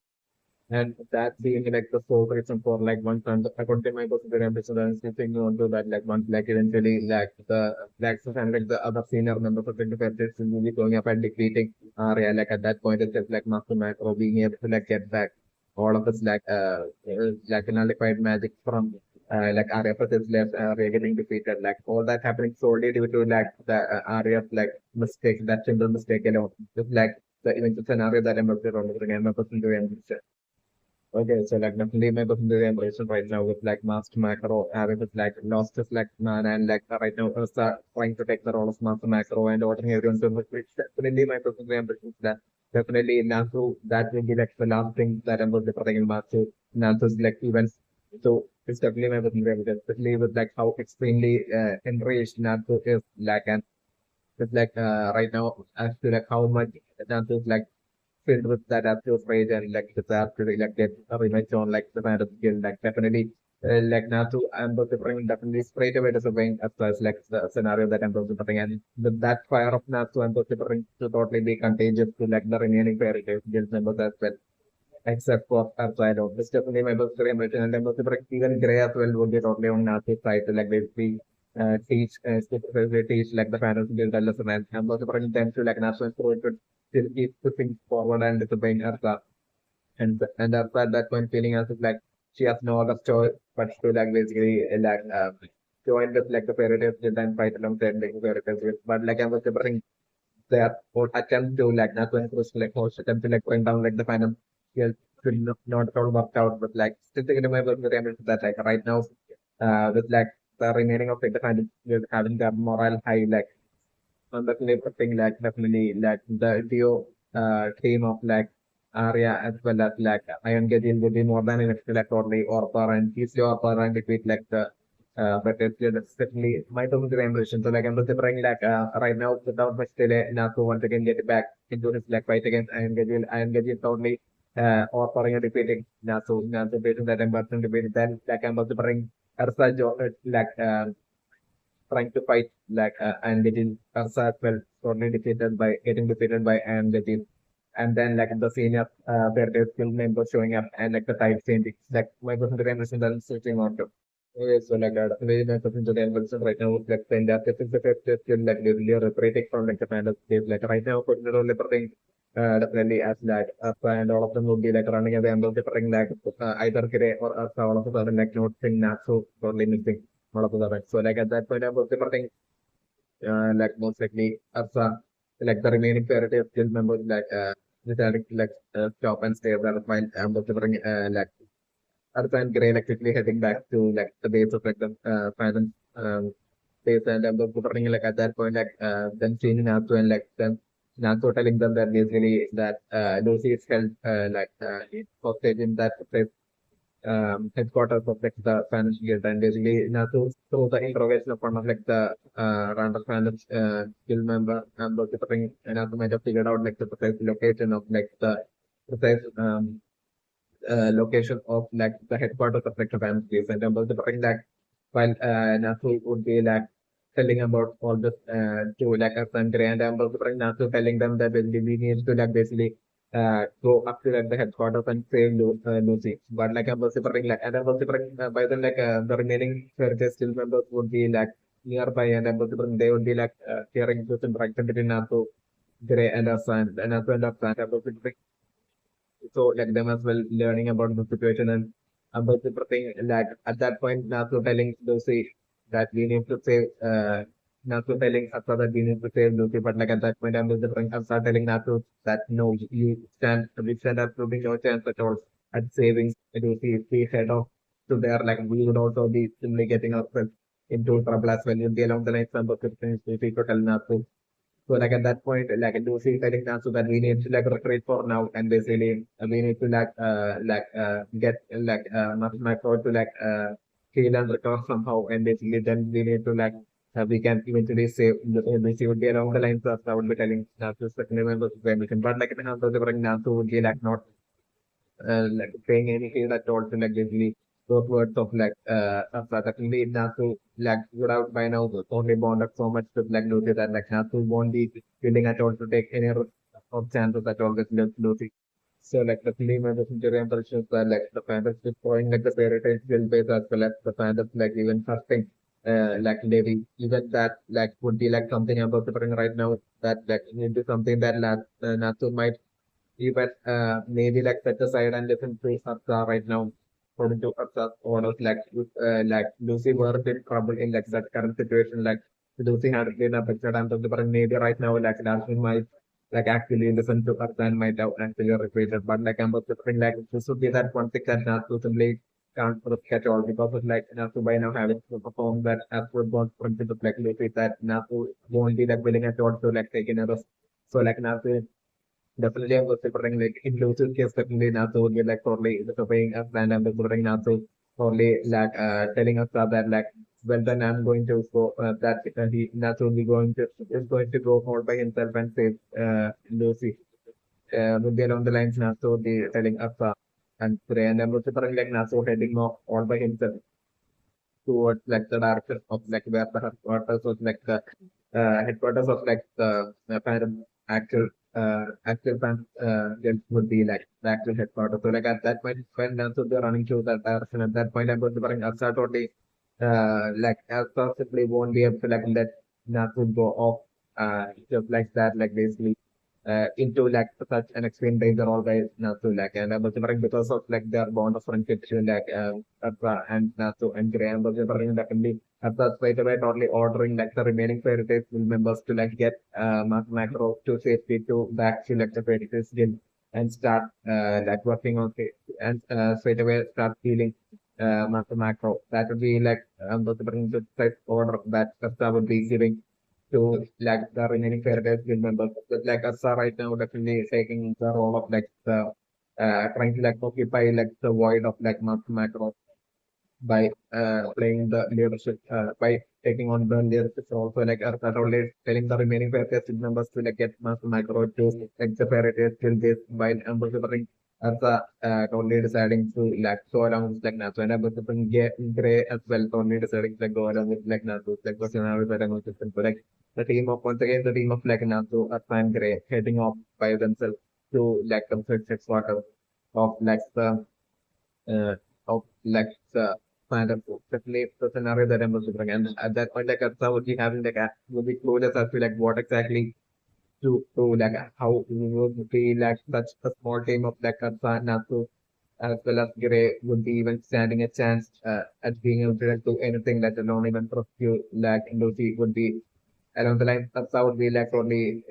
and that being like the sole reason for like one time according to my personal ambition and sleeping on to that like one like eventually like and like the other senior members of the defense will be going up and defeating Arya like at that point it's just like Master Macro being able to like get back all of this like nullified magic from like Arya versus left Arya getting defeated like all that happening solely due to like the Arya's like mistake that simple mistake alone just like the eventual scenario that I'm about to run again my personal ambition. Okay, so like definitely my personal ambition right now with like Master Macro having with like lost his like man and like right now trying to take the role of Master Macro and ordering everyone to which definitely my personal ambition is that definitely Natsu that will be like the last thing that I'm going to protect in Matsu Natsu's like events. So it's definitely my personal ambition, especially with like how extremely enraged Natsu is like and with like right now as to like how much Natsu is like filled with that absolute rage and like desire to like get a revenge on like the man of skill. Like definitely like Natsu I'm preferring definitely straight away disobeying as well as like the scenario that I'm preferring and with that fire of Natsu I'm preferring to totally be contagious to like the remaining fairy tale guild members as well. Except for Archilo. This definitely my best friend and I'm preferring even Grey as well would be totally on Natsu's side to like basically specifically teach like the fans build a lesson and I'm preferring them to like Natsu and so it could still keep pushing forward and disobeying Arsa. And after at that point, feeling as if like she has no other choice but to like basically join with like the fairy tales and fight alongside like the fairy tales with. But like I was preparing their whole attempt to like not going through like whole attempt to like bring down like the final skills could not at all work out. But like still thinking to my work with that like right now with like the remaining of like the final skills having the moral high like on definitely putting like definitely like the duo team of like Arya as well as like Iron Gajin would be more than enough to like totally Orpar and he's the Orpar and defeat like the but it's definitely my term is ambition. So like I'm preparing like right now without much delay Naku once again get back into his like fight against Iron Gajin totally Orpar and defeating Nasu beating that I'm person defeating then like I'm preparing Ursa like trying to fight like and getting Ursa as well, totally defeated by getting defeated by and getting and then like the senior their skill members showing up and like the type changing. Like my person to them is switching on to. Okay, so like very my person to them right now like the industry is the first skill like really operating from like the kind of state like right now particularly everything definitely as like and all of them will be like running away and different like either Gray or all of a sudden like not thing not so totally missing all of a sudden. So like at that point I was different like most likely Arsa, like the remaining parity of guild members, like deciding to like stop and stay there while delivering like Arsa and Gray like quickly heading back to like the base of like the finance base and delivering like at that point like then seeing Natsu and like then Natsu telling them that basically that Lucy is held hostage in that place headquarters of like the Spanish guild and basically through the interrogation of one of like the random Spanish guild member and the different Nasu might have figured out like the precise location of like the precise location of like the headquarters of like the Spanish guild and about the different like while Nasu would be like telling about all this to like a country and I'm also Nasu telling them that basically we need to like basically go up to like the headquarters and save Lucy. But like I'm vocifying like and I'm vocifying by then like the remaining Fairchase still members would be like nearby and I'm vocifying they would be like hearing this interaction between Nasu, Gray and Asan and Nasu and Asan. I'm vocifying so like them as well learning about the situation and about the thing like at that point Nasu telling Lucy that we need to save Natsu telling Asa that we need to save Lucy, but like at that point, I'm just Asa telling Natsu that no, we stand absolutely no chance at all at saving Lucy. If we head off to there, like we would also be simply getting ourselves into trouble as well. You'll be along the lines of Lucy to tell Natsu. So like at that point, like Lucy telling Natsu that we need to like retreat for now, and basically we need to get my thought to heal and recover somehow, and basically then we need to we can eventually save Lucy would be along the lines of I would be telling Natsu's second members of the mission, but like in the hands of the Natsu would be like not like paying any heed at all to like basically those words of certainly Natsu like would have by now only bonded so much with like Lucy that like Natsu won't be willing at all to take any risk of chances at all with Lucy. So like the theme and the century impressions are like the fantasy destroying like the fairy tale skill base as well as the fantasy like even trusting like Levi. Even that like would be like something I'm about to bring right now that like into something that Natsu might even maybe like set aside and listen to Arsa right now. According to Arsa's orders, like Lucy were in trouble in like that current situation. Like Lucy had been affected and the maybe right now like Darwin might like actually listen to Arsa and might have actually repeated. But like I'm thinking like this would be that one thing that Natsu simply can't sort of catch all because of like Natsu by now having to perform that as would want to like Lucy that Natsu won't be like willing at all to like take in a risk. So like Natsu definitely, I'm considering like inclusive case definitely Natsu would be like totally disobeying us and I'm considering Natsu totally telling us that like well then I'm going to go that Natsu will be going to is going to go all by himself and save Lucy. Would be along the lines Natsu would be telling us and today and I'm considering like Natsu heading off all by himself towards like the direction of like where the headquarters was like the headquarters of like the kind of actual fan would be like the actual headquarters. So like at that point when Nansu they're running through that direction at that point I'm going to bring Aksa totally like Aksa simply won't be able to like let Nansu go off just like that like basically into like such an extreme danger always Natsu like and I'm considering because of like their bond of friendship to like Atra and Natsu and Grey I'm considering definitely Atra straight away totally ordering like the remaining fairy tale members to like get Makarov to safety to back to like the fairy tale guild and start like working on it and straight away start healing Makarov. That would be like I'm considering the type order that Atra would be giving to like the remaining Fairdesk guild members. But like Asa right now definitely taking the role of like the trying to like occupy like the void of like macro by playing the leadership by taking on the leadership role. So like Asa only telling the remaining Fairdesk guild members to like get master macro to like the Fairdesk guild base while ambassadoring Asa only deciding to like go along with like Natsu and ambassadoring Grey as well only deciding to like go along with like Natsu like what's scenario that I'm going to like the team of once again the team of like Natsu, Arsa and Grey heading off by themselves to like the six water of like the uh, of like the fandom. Definitely the scenario that I'm considering. And at that point like Arsa would be having like would be clueless as to like what exactly to like how we would be like such a small team of like Arsa and Natsu as well as Grey would be even standing a chance at being able to do anything that alone even prosecute like Lucy would be along the lines of would be like only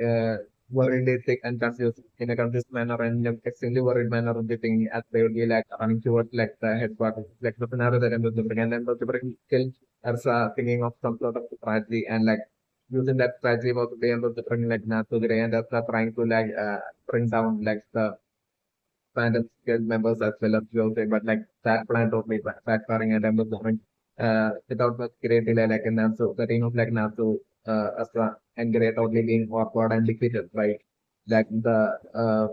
worried sick and confused in a confused manner and extremely worried manner of the thing as they would be like running towards like the headquarters, like the scenario that I'm looking and then the bring still as thinking of some sort of strategy and like using that strategy was the end of the bring like Natsu and as trying to bring down like the fandom skilled members as well as Jose, but like that plan totally backfiring and I'm looking without much great delay like in Natsu, the team of like Natsu Astra and Great only being awkward and defeated by like the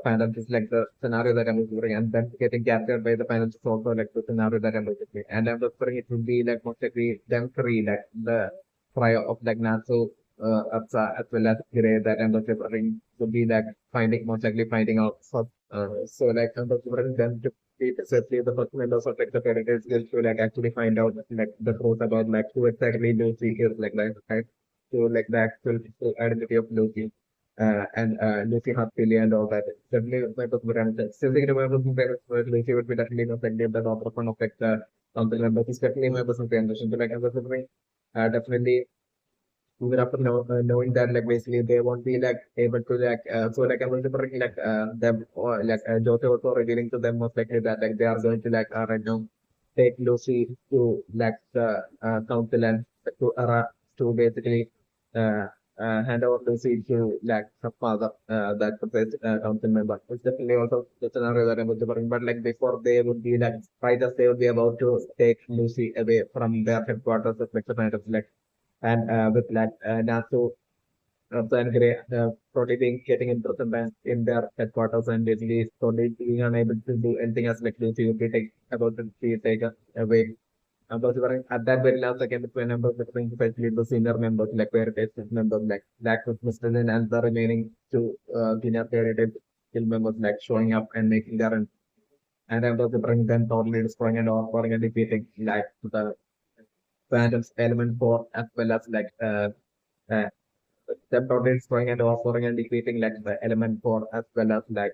fandoms is like the scenario that I'm referring and then getting captured by the fandoms is also like the scenario that I'm referring and I'm referring it would be like most likely them three like the trio of like Natsu Apsa as well as Great that I'm referring to be like finding most likely finding out so like I'm referring them to be especially the first members of like the Predators is to like actually find out like the truth about like who exactly Lucy is like right to like the actual identity of Lucy Lucy Hartley and all that. Definitely my book would have still thinking about my favorite word Lucy would be definitely not like the author of like something like that. It's definitely my personal transition to like I was definitely even after knowing that like basically they won't be like able to like so like I was referring like them or like Jose also revealing to them most likely that like they are going to like right now take Lucy to like the council and to to basically uh, hand over Lucy to like her father that proposed council member. It's definitely also the scenario that I was referring, but like before they would be like right as they would be about to take Lucy away from their headquarters of like and with like NATO and Gray probably being getting imprisoned in their headquarters and basically totally being unable to do anything as like Lucy would be about to be taken away. Because at that very last second, when members between especially the senior members, like where it is members like with Mr. Lin and the remaining two senior candidate still members like showing up and making their and I was bring them totally destroying and offering and defeating like the Phantom's element 4 as well as like uh, step out is going and offering and decreasing like the element 4 as well as like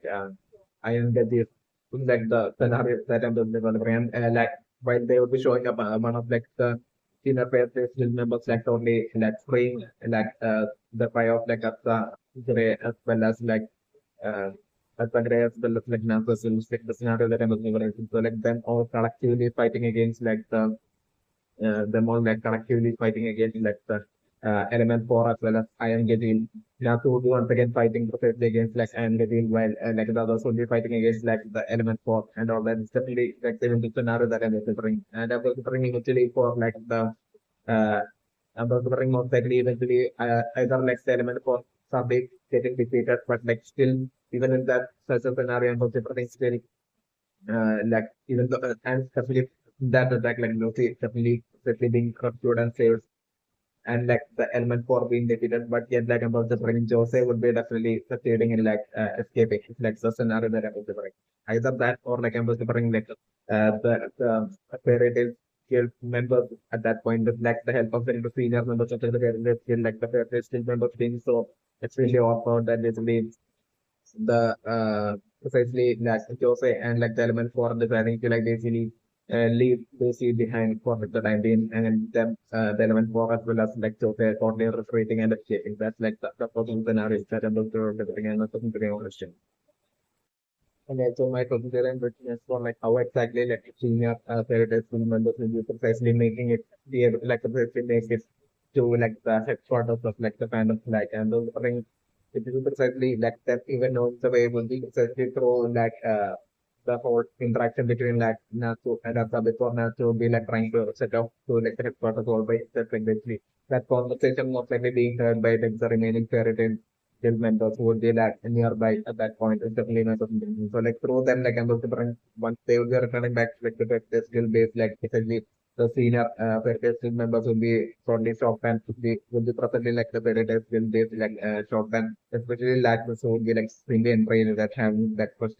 I am get this like the scenario that I'm developing and like while they will be showing up one of like the senior players still members like only like freeing like the fire of like gray as well as like uh the gray as well as like Nancy like the scenario that I'm developing. So like them all collectively fighting against like them all like collectively fighting against like the element 4 as well as Iron Gadil. Nasu will be once again fighting precisely against like Iron Gadil while like the others will be fighting against like the element 4 and all that. It's definitely like the scenario that I'm considering. And I'm considering eventually for like the uh, I'm considering most likely eventually either like the element 4 somebody getting defeated, but like still even in that such a scenario, I'm considering still like even though and especially that attack like Lucy definitely being rescued and saved and like the element for being defeated, but yet like about the bring Jose would be definitely succeeding in like escaping. It's like the scenario that I'm bring. Either that or like I'm bring like the fairy tale guild members at that point with like the help of the senior members of the fairy tale guild, like the fairy tale members being so it's really awkward that basically the precisely like Jose and like the element for deciding to like basically leave Lucy behind for the time being and then the element for as well as like Jose totally retreating and escaping. That's like the possible scenario that I'm looking at and I'm looking to the question. And also my considering witness for like how exactly like senior Paradise film members will be precisely making it be able like precisely make it to like the headquarters of like the kind of like and those things it is precisely like that even known the way will be precisely through like the whole interaction between like Natsu and Asa before Natsu will be like trying to set up to like the headquarters all by that like basically that conversation most likely being heard by like the remaining Paradise guild members who would be like nearby at that point is definitely not something. So like through them like I'm going to bring once they will be returning back like to the skill base like essentially the senior Fairy Guild members will be totally shocked and will be probably like the Fairy Guild base like shocked and especially like this would be like extremely enraged that having that first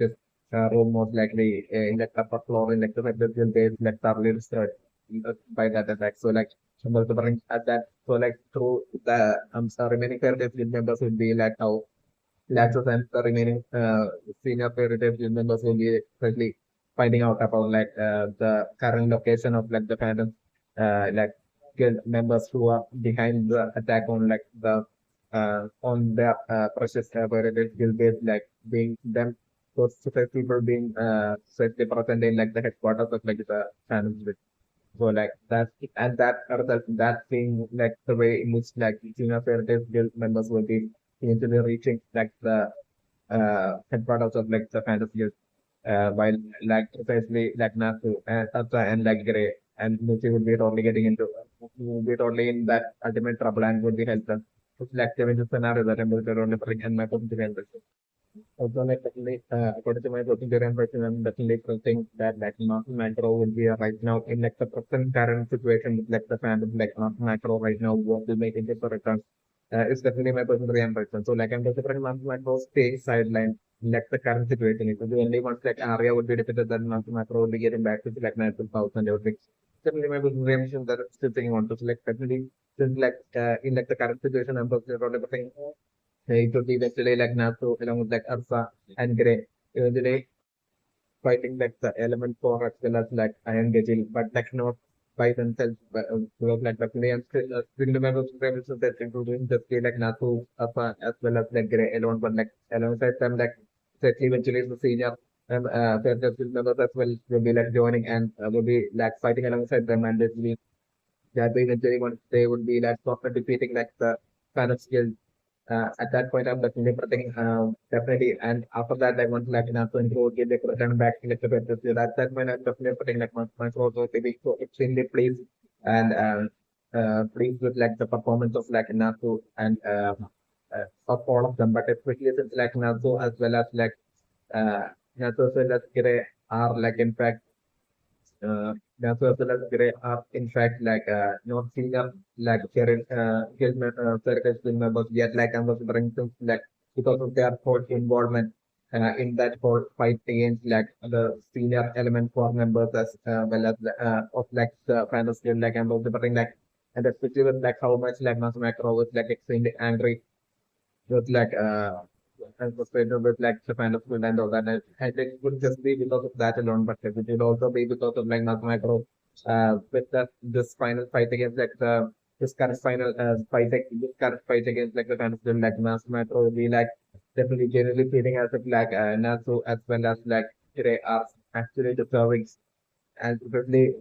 room most likely in the upper floor in like the Fairy Guild base like thoroughly destroyed by that attack. So like about to bring at that so like through the remaining Fairy Guild members will be like how Laxos and the remaining senior Fairy Guild members will be especially finding out about like the current location of like the phantom like guild members who are behind the attack on like the on their precious Fairy guild base like being them those such people being safely present in like the headquarters of like the phantom guild. So like that and that result that thing like the way in which like senior Fairy guild members will be eventually reaching like the headquarters of like the fantasy while like precisely like Nasu and Asa and like Grey and Lucy would be totally getting into would be totally in that ultimate trouble and would be helpless. It's like the scenario that I'm going to only bring and my positive also like definitely according to my positive impression I'm definitely think that like not macro would be right now in like the present current situation with like the fandom like not macro right now what will make it for return it's definitely my personal impression. So like I'm considering Macro stay sideline like the current situation. It will be only once like Arya would be defeated, then Macro will be getting back to like 9,000 and everything. Definitely my personal reaction that I'm still thinking on to select definitely since like in like the current situation I'm considering everything. It would be eventually like Nasu along with like Ursa and Grey. Eventually fighting like the element 4 as well as like Iron Gajil, but like not by themselves, like definitely and still members of the that including just like Nasu as well as like Grey alone, but like alongside them like especially eventually the senior fair members as well will be like joining and will be like fighting alongside them and it will be that way eventually once they would be like proper defeating like the kind of skill at that point, I'm definitely protecting, definitely. And after that, I want to like enough to improve, get the return back in the better. So at that point, I'm definitely putting like my throat to be so extremely pleased and pleased with like the performance of like Nasu and of all of them, but especially since like Nasu as well as like Nasu as well as Kire are like in fact that's as well as they are in fact like not seen up like current circus team members yet like I'm considering things like because of their whole involvement in that whole fight against like the senior element for members as well as of like the final skill like I'm considering like and especially with like how much like Makarov was like extremely angry with like and frustrated with like the kind of food and all that. And it would just be because of that alone, but it would also be because of like Micro with that this final fight against like the this current final fight this current fight against like the kind of film like Mass Micro would be like definitely generally feeling as if like Nasu as well as like today are actually deserving and probably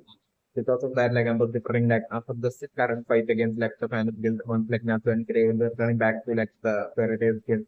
because of that, like I'm preferring like after this current fight against like the kind of guild ones like Nasu and Craven, they're turning back to like the fairy tale guild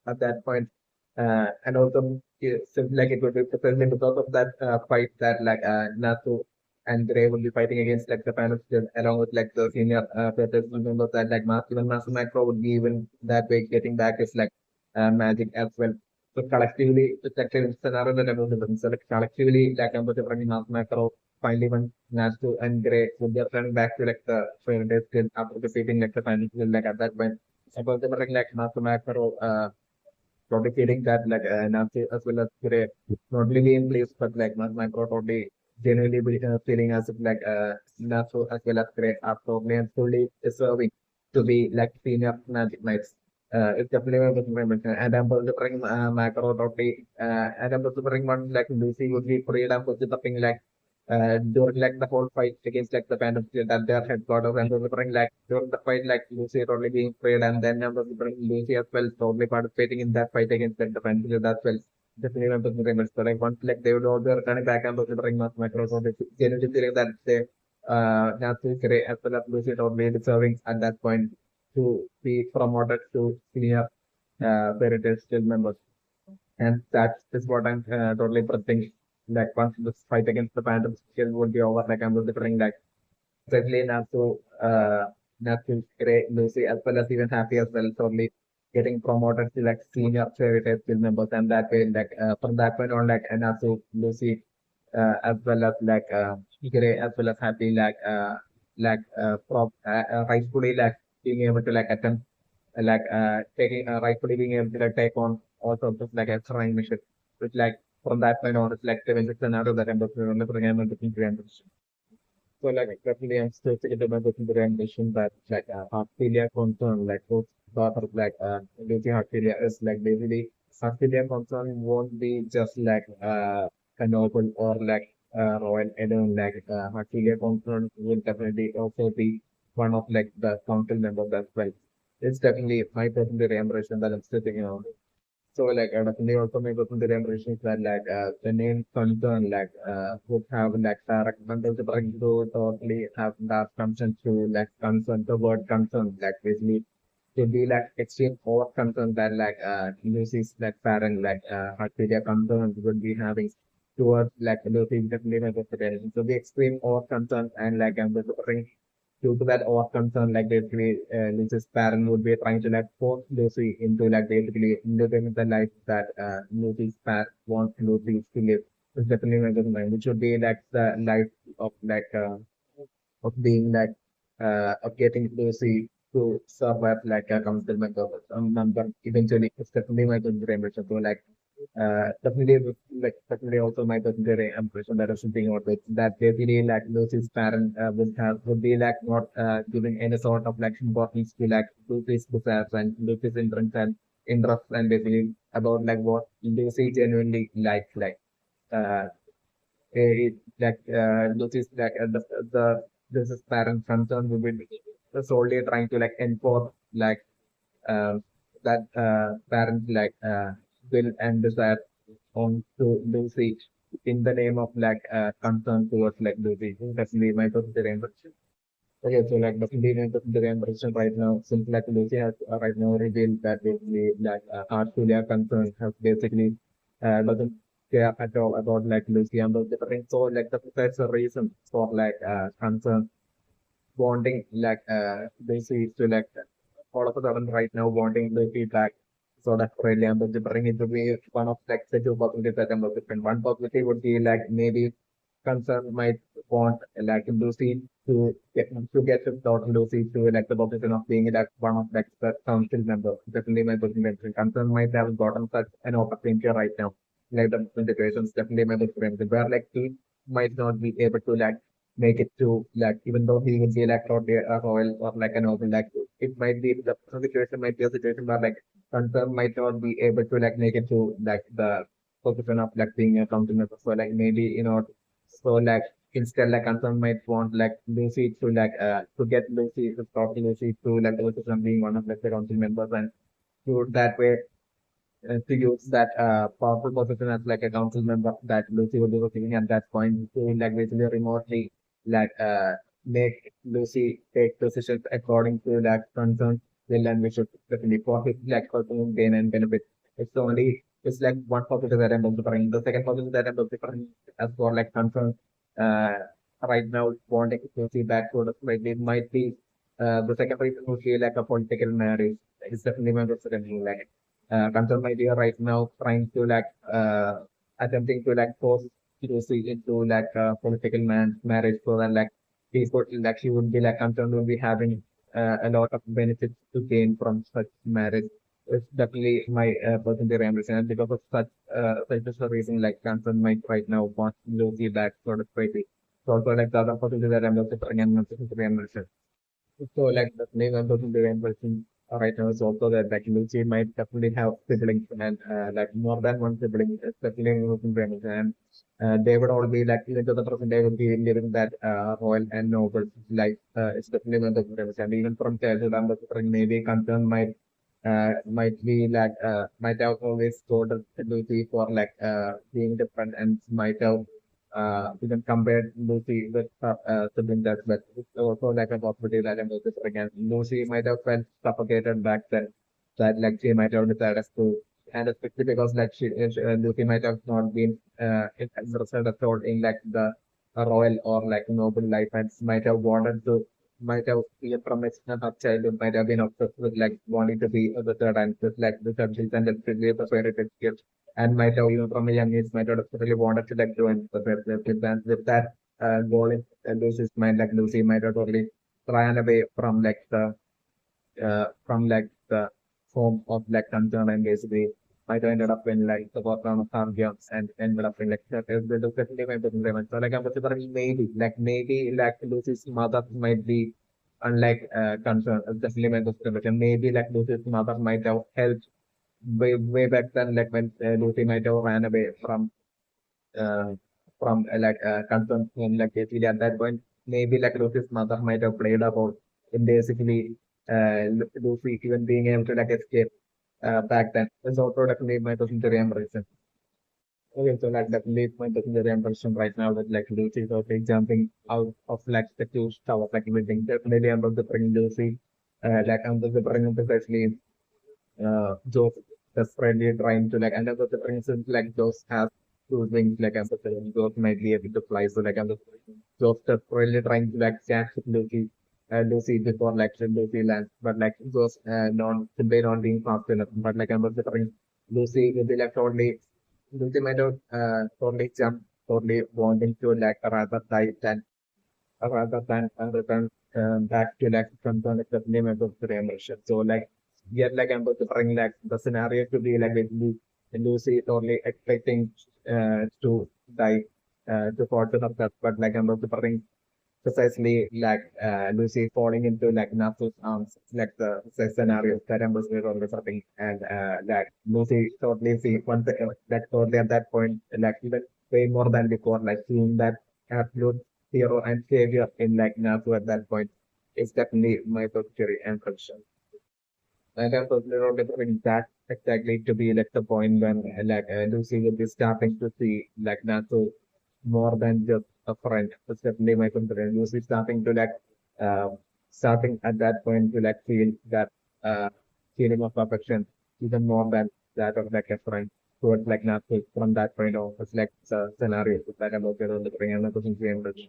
at that point. And also, since like it would be precisely because of that fight that like Nasu and Gray will be fighting against like the panel along with like the senior players members that like even Master Macro would be even that way getting back is like magic as well. So collectively, it's actually a scenario that I'm going so like collectively like I'm running Master Macro finally when Nasu and Gray would be running back to like the Fairy Tale after defeating like the final like at that point. About the like Master Macro totally feeling that like Nancy as well as Kure not really in place, but like micro totally genuinely feeling as if like Nasu as well as Kure are totally and fully deserving to be like senior Magic Knights. It's definitely one of my mention. And I'm also bring macro totally and I'm also bring one like Lucy would be pretty damn something like during like the whole fight against like the band of that their headquarters and delivering like during the fight like Lucy totally being sprayed and then I'm delivering Lucy as well totally participating in that fight against like the band as well. Definitely I'm delivering so like once like they would all be returning back and delivering mass macros so they genuinely feeling that they Natsu Kare as well as Lucy totally deserving at that point to be promoted to senior fairy tale still members. And that is what I'm totally predicting. Like once this fight against the Phantom skill would be over, like I'm delivering like exactly not to great Lucy as well as even happy as well, totally getting promoted to like senior fairy tale skill members and that way like from that point on like and also Lucy as well as like Gray as well as happy rightfully like being able to like attempt like taking rightfully being able to like take on all sorts of like extra mission, which like from that point on it's like the scenario that I'm looking at looking to ambition. So like definitely I'm still thinking about looking to ambition that like heart failure concern like both sort of like losing heart failure is like basically heart failure concern won't be just like a noble or like royal alone like heart failure concern will definitely also be one of like the council members as well. It's definitely my personal impression that I'm still thinking of. So like definitely also my personal impression is that like the name concern like would have like direct mental bring to totally have that concern to like concern the word concern like basically to be like extreme over concern that like Lucy's like parent like heart failure concern would be having towards like Lucy's definitely my personal. So the extreme over concern and like I'm bring due to that over concern, like basically Lucy's parent would be trying to like force Lucy into like basically living the life that Lucy's parent wants Lucy to live. It's definitely my good mind, which would be like the life of like of being like of getting Lucy to survive like a council member eventually. It's definitely my good impression. So like definitely definitely also my secondary impression that I should think about it that basically like Lucy's parent would be like not giving any sort of like importance to like Lucy's desires and Lucy's interests and basically about like what Lucy genuinely likes like uh Lucy's the this is parent concern will be solely trying to like enforce like uh, that parent will and desire on to Lucy in the name of concern towards like Lucy. That's my consideration. Okay, so like the reimbursement right now, since like Lucy has right now revealed that basically Art Julia concern has basically doesn't care at all about like Lucy and those different. So like that's the reason for concern wanting Lucy to all of a sudden right now wanting Lucy back. So that's really and the bring it to be one of like the two possibilities that I'm different. One possibility would be like maybe concern might want like Lucy to get without Lucy to like the position of being like one of like the council member. Definitely my position. Concern might have gotten such an opportunity right now. Like the situations definitely my position where like he might not be able to make it to even though he would be not a royal or like a noble it might be the situation might be a situation where concern might not be able to make it to the position of being a council member. So maybe so instead concern might want Lucy to get Lucy to stop Lucy to the position of being one of the council members and to that way to use that powerful position as a council member that Lucy would be receiving at that point to basically remotely like uh make Lucy take decisions according to concerns will and we should definitely for his personal gain and benefit. It's one position that I'm bring. The second position that I'm bring as for concerns uh right now wanting Lucy back to the right, it might be the second reason would be a political marriage. It's definitely my second concern idea right now trying to attempting to force Lucy into political marriage so that he could she would be concerned will be having a lot of benefits to gain from such marriage. It's definitely my personal ambition and because of such a reason concern might right now want Lucy back sort of crazy. So also the other possibility that I'm also trying and so the main important person right now is also that Lucy might definitely have siblings and more than one sibling, especially in Muslim families, and they would all be even to the present they would be living that royal and noble life. It's definitely one of the famous and even from childhood, I'm wondering maybe concern might be might have always told Lucy for being different and might have even compared Lucy with sibling that, but it's also a possibility that I'm also again. Lucy might have felt suffocated back then, that she might have decided to, and especially because Lucy might have not been interested at all in the royal or noble life, and might have wanted to, might have even from her childhood, might have been obsessed with wanting to be the third and just the subjects and the fairy skills and might have even from a young age might have really wanted to join the with that goal in Lucy's mind Lucy might have totally ran away from the form of concern and basically might have ended up in the bottom of some games and ended up in definitely my business. So I'm considering maybe Lucy's mother might be unlike concern definitely my business. Maybe Lucy's mother might have helped way back then, when Lucy might have ran away uh, from concern and basically at that point, maybe Lucy's mother might have played a role in basically Lucy even being able to escape back then. It's also definitely my secondary impression. Okay, so definitely my secondary impression right now that Lucy is okay jumping out of the two towers building. Definitely I'm going to bring Lucy I'm going to bring precisely Joe desperately trying to another the princess those have two wings Joe might be able to fly so Joe desperately trying to catch Lucy Lucy before Lucy lands but Joe's non simply not being fast enough but I'm considering Lucy will be only Lucy might have totally jump totally wanting to rather die than return back to concern the name of the emotion. So yet I'm going to bring the scenario to be basically Lucy is only expecting to die to fall to the death, but I'm going to bring precisely Lucy falling into Natsu's arms, the scenario that I'm going to representing and Lucy totally see once totally at that point even way more than before, like seeing that absolute hero and savior in like Nasu at that point is definitely my theory and prediction. And I'm totally not different that exactly to be like the point when Lucy will be starting to see like Nasu more than just a friend. That's definitely my concern. Lucy starting to uh, starting at that point to like feel that uh, feeling of affection even more than that of like a friend towards like Nasu from that point on. It's like the scenario that I'm looking at the bring and the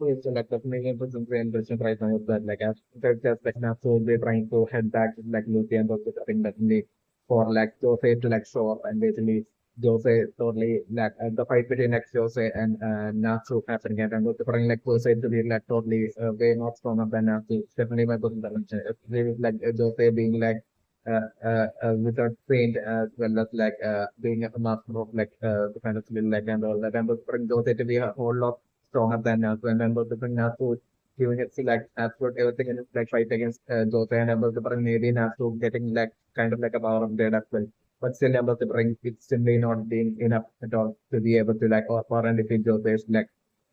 it's like definitely interesting right now is that like as they're just like now so they're trying to head back like Lucy and also I think definitely for like Jose to like show up and basically Jose totally like the fight between like Jose and Natsu happening and also for like Jose to be like totally way not stronger than Natsu. It's definitely my person dimension. It's really like Jose being like without trained as well as like being a master of like the kind of skill like and all that and for Jose to be a whole lot stronger than Nasu and members of the Nasu giving it like absolute everything in its like fight against Jose and members of the maybe Nasu getting like kind of like a power of dead as well. But still members of the ring it's simply not being enough at all to be able to like offer and defeat Jose is like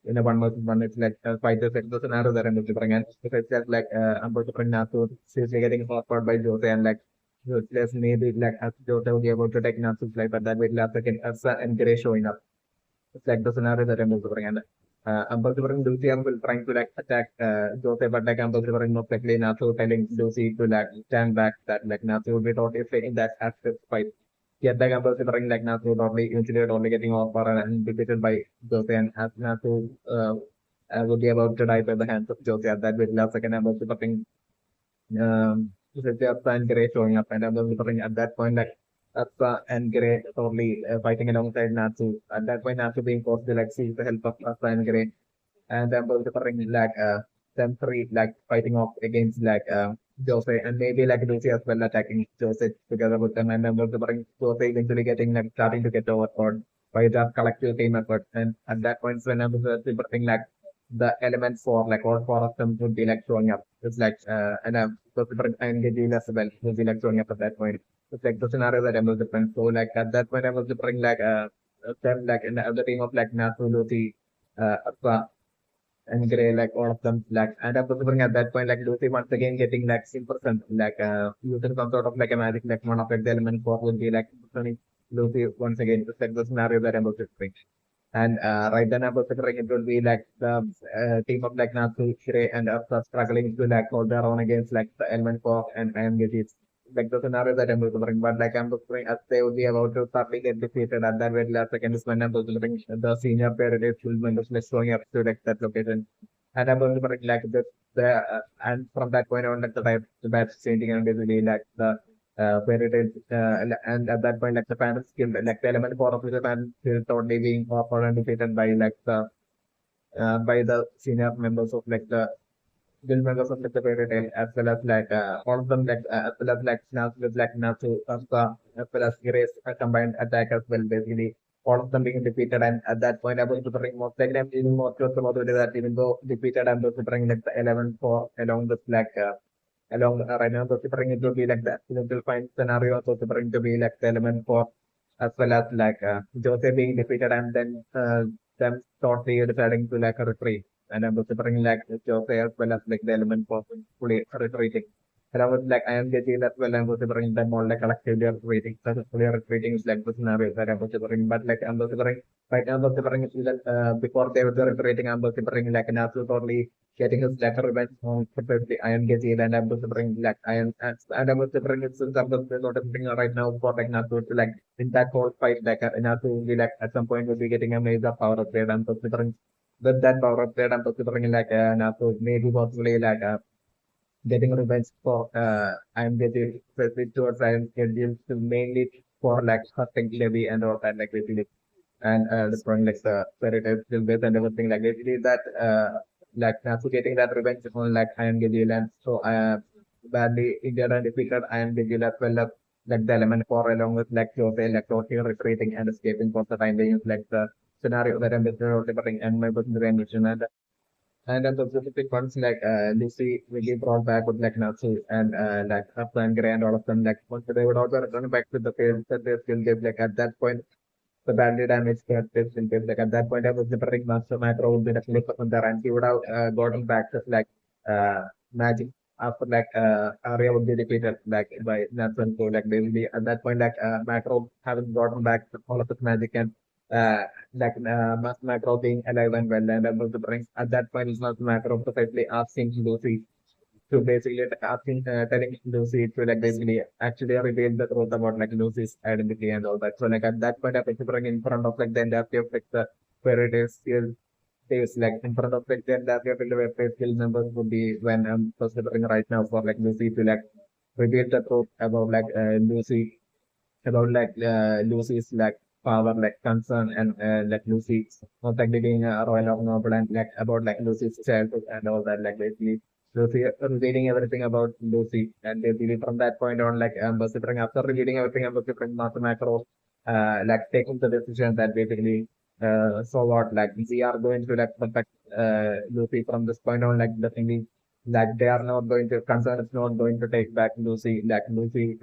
in a one versus one it's like fighters like the scenario that members of the ring and it's just like members of the Nasu seriously getting offered by Jose and like just maybe like as Jose will be able to take Nasu's life but that will last second as and Gray showing up. It's like the scenario that I'm covering, and Ambassador Lucy will trying to like attack Jose, but like Ambassador most likely Natsu telling Lucy to like stand back. That like Natsu will be totally in that active fight. Yet like Ambassador like Natsu totally usually totally getting off and defeated by Jose, and as Natsu will be about to die by the hands of Jose. At that with last second Ambassador Sithartha and Grey showing up, and I was wondering at that point, like Artha and Grey totally fighting alongside Natsu. At that point, Natsu being forced to like seek the help of Artha and Grey, and I was wondering like them three like fighting off against like Jose and maybe like Lucy as well attacking Jose together with them, and I was wondering Jose eventually getting like starting to get overpowered by that collective team effort. And at that point, when I was wondering like the elements for like all four of them would be like showing up. It's like and so different and Gajil as well would be like showing up at that point. It's like the scenario that I was different. So like at that point I was different like them like in the team of like Natsu, Lucy, Aqua and Grey, like all of them like and I was different at that point like Lucy once again getting like 6% like using some sort of like a magic like one of like the element four would be like turning Lucy once again. It's like the scenario that I was different. And right then I was figuring it would be like the team of like Natsu, Shirei, and Arthur struggling to like hold their own against like the element of and I am getting like the scenario that I'm remembering. But like I'm remembering as they would be about to partly get defeated at that very last second is when I'm remembering the senior paradise full members like showing up to like that location. And I'm remembering like and from that point on like the batch changing and basically like the where it is, and at that point, like the panel skill, like the element four of the panel is totally being offered and defeated by the senior members of like the guild members of like the fairy tale, as well as like all of them like as well as like Snaps with like Natsu, Asuka, as well as Grace combined attack as well, basically. All of them being defeated, and at that point, I was preparing most like I'm even more close about it that even though defeated, I'm just preparing like the 11 for along with like along right now, so preparing it to be like that. You will find scenario so preparing to be like the element for as well as like Jose being defeated and then them totally deciding to like a retreat. And I'm preparing like Jose as well as like the element for fully retreating. And I was like, I am getting as well. I'm preparing them all like collectively retreating. Successfully retreating is like the scenario that I'm preparing. But like I'm preparing right now, I'm preparing is that before they were retreating, I'm preparing like an absolute totally getting his letter revenge on the Iron Gazelle and I'm just bring like Iron and I'm just bring it since I'm just not bring right now for like Nato to like in that whole fight like Nato will be like at some point will be getting a major power upgrade. I'm just bring with that power upgrade I'm just bring like Nato maybe possibly like getting revenge for Iron Gazelle especially towards Iron Gazelle to mainly for like hurting Levy and all that like basically and destroying like the fairy still base and everything like basically that like Natsu getting that revenge on like Iron Gajil and so badly injured and defeated Iron Gajil as well as like the element four along with like Jose like totally retreating and escaping for the time being is like the scenario that I'm delivering and my personal ambition and then the specific ones like Lucy will be brought back with like Natsu and like Afra and Grey and all of them like once they would also return back to the field that they still give like at that point the badly damaged characters in case like at that point I was preparing master macro would be definitely present there and he would have gotten back just like magic after like area would be repeated like by Nathan. So like basically at that point like macro having gotten back all of his magic and master macro being alive and well and able to bring at that point is master macro precisely asking Lucy to basically asking, telling Lucy to like basically actually reveal the truth about like Lucy's identity and all that. So like at that point, I picturing in front of like the entire of like the where it is like in front of like the entire of the web skill numbers would be when I'm considering right now for like Lucy to like reveal the truth about like Lucy about like Lucy's like power, like concern, and like Lucy's not like being a royal or noble, and like about like Lucy's childhood and all that. Like basically, Lucy revealing everything about Lucy, and basically from that point on, like considering after revealing everything about different Master Macro, like taking the decision that basically. So what like we are going to like protect Lucy from this point on like the thing is like they are not going to concern is not going to take back Lucy like Lucy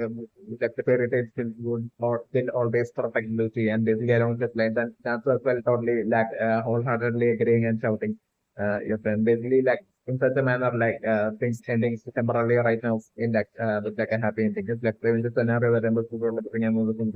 like the fairy tale still would or still always protect Lucy and basically along this line then that's as well totally like wholeheartedly agreeing and shouting your friend basically like in such a manner like things ending temporarily right now in like with like a happy ending. It's like the scenario that I'm looking for and moving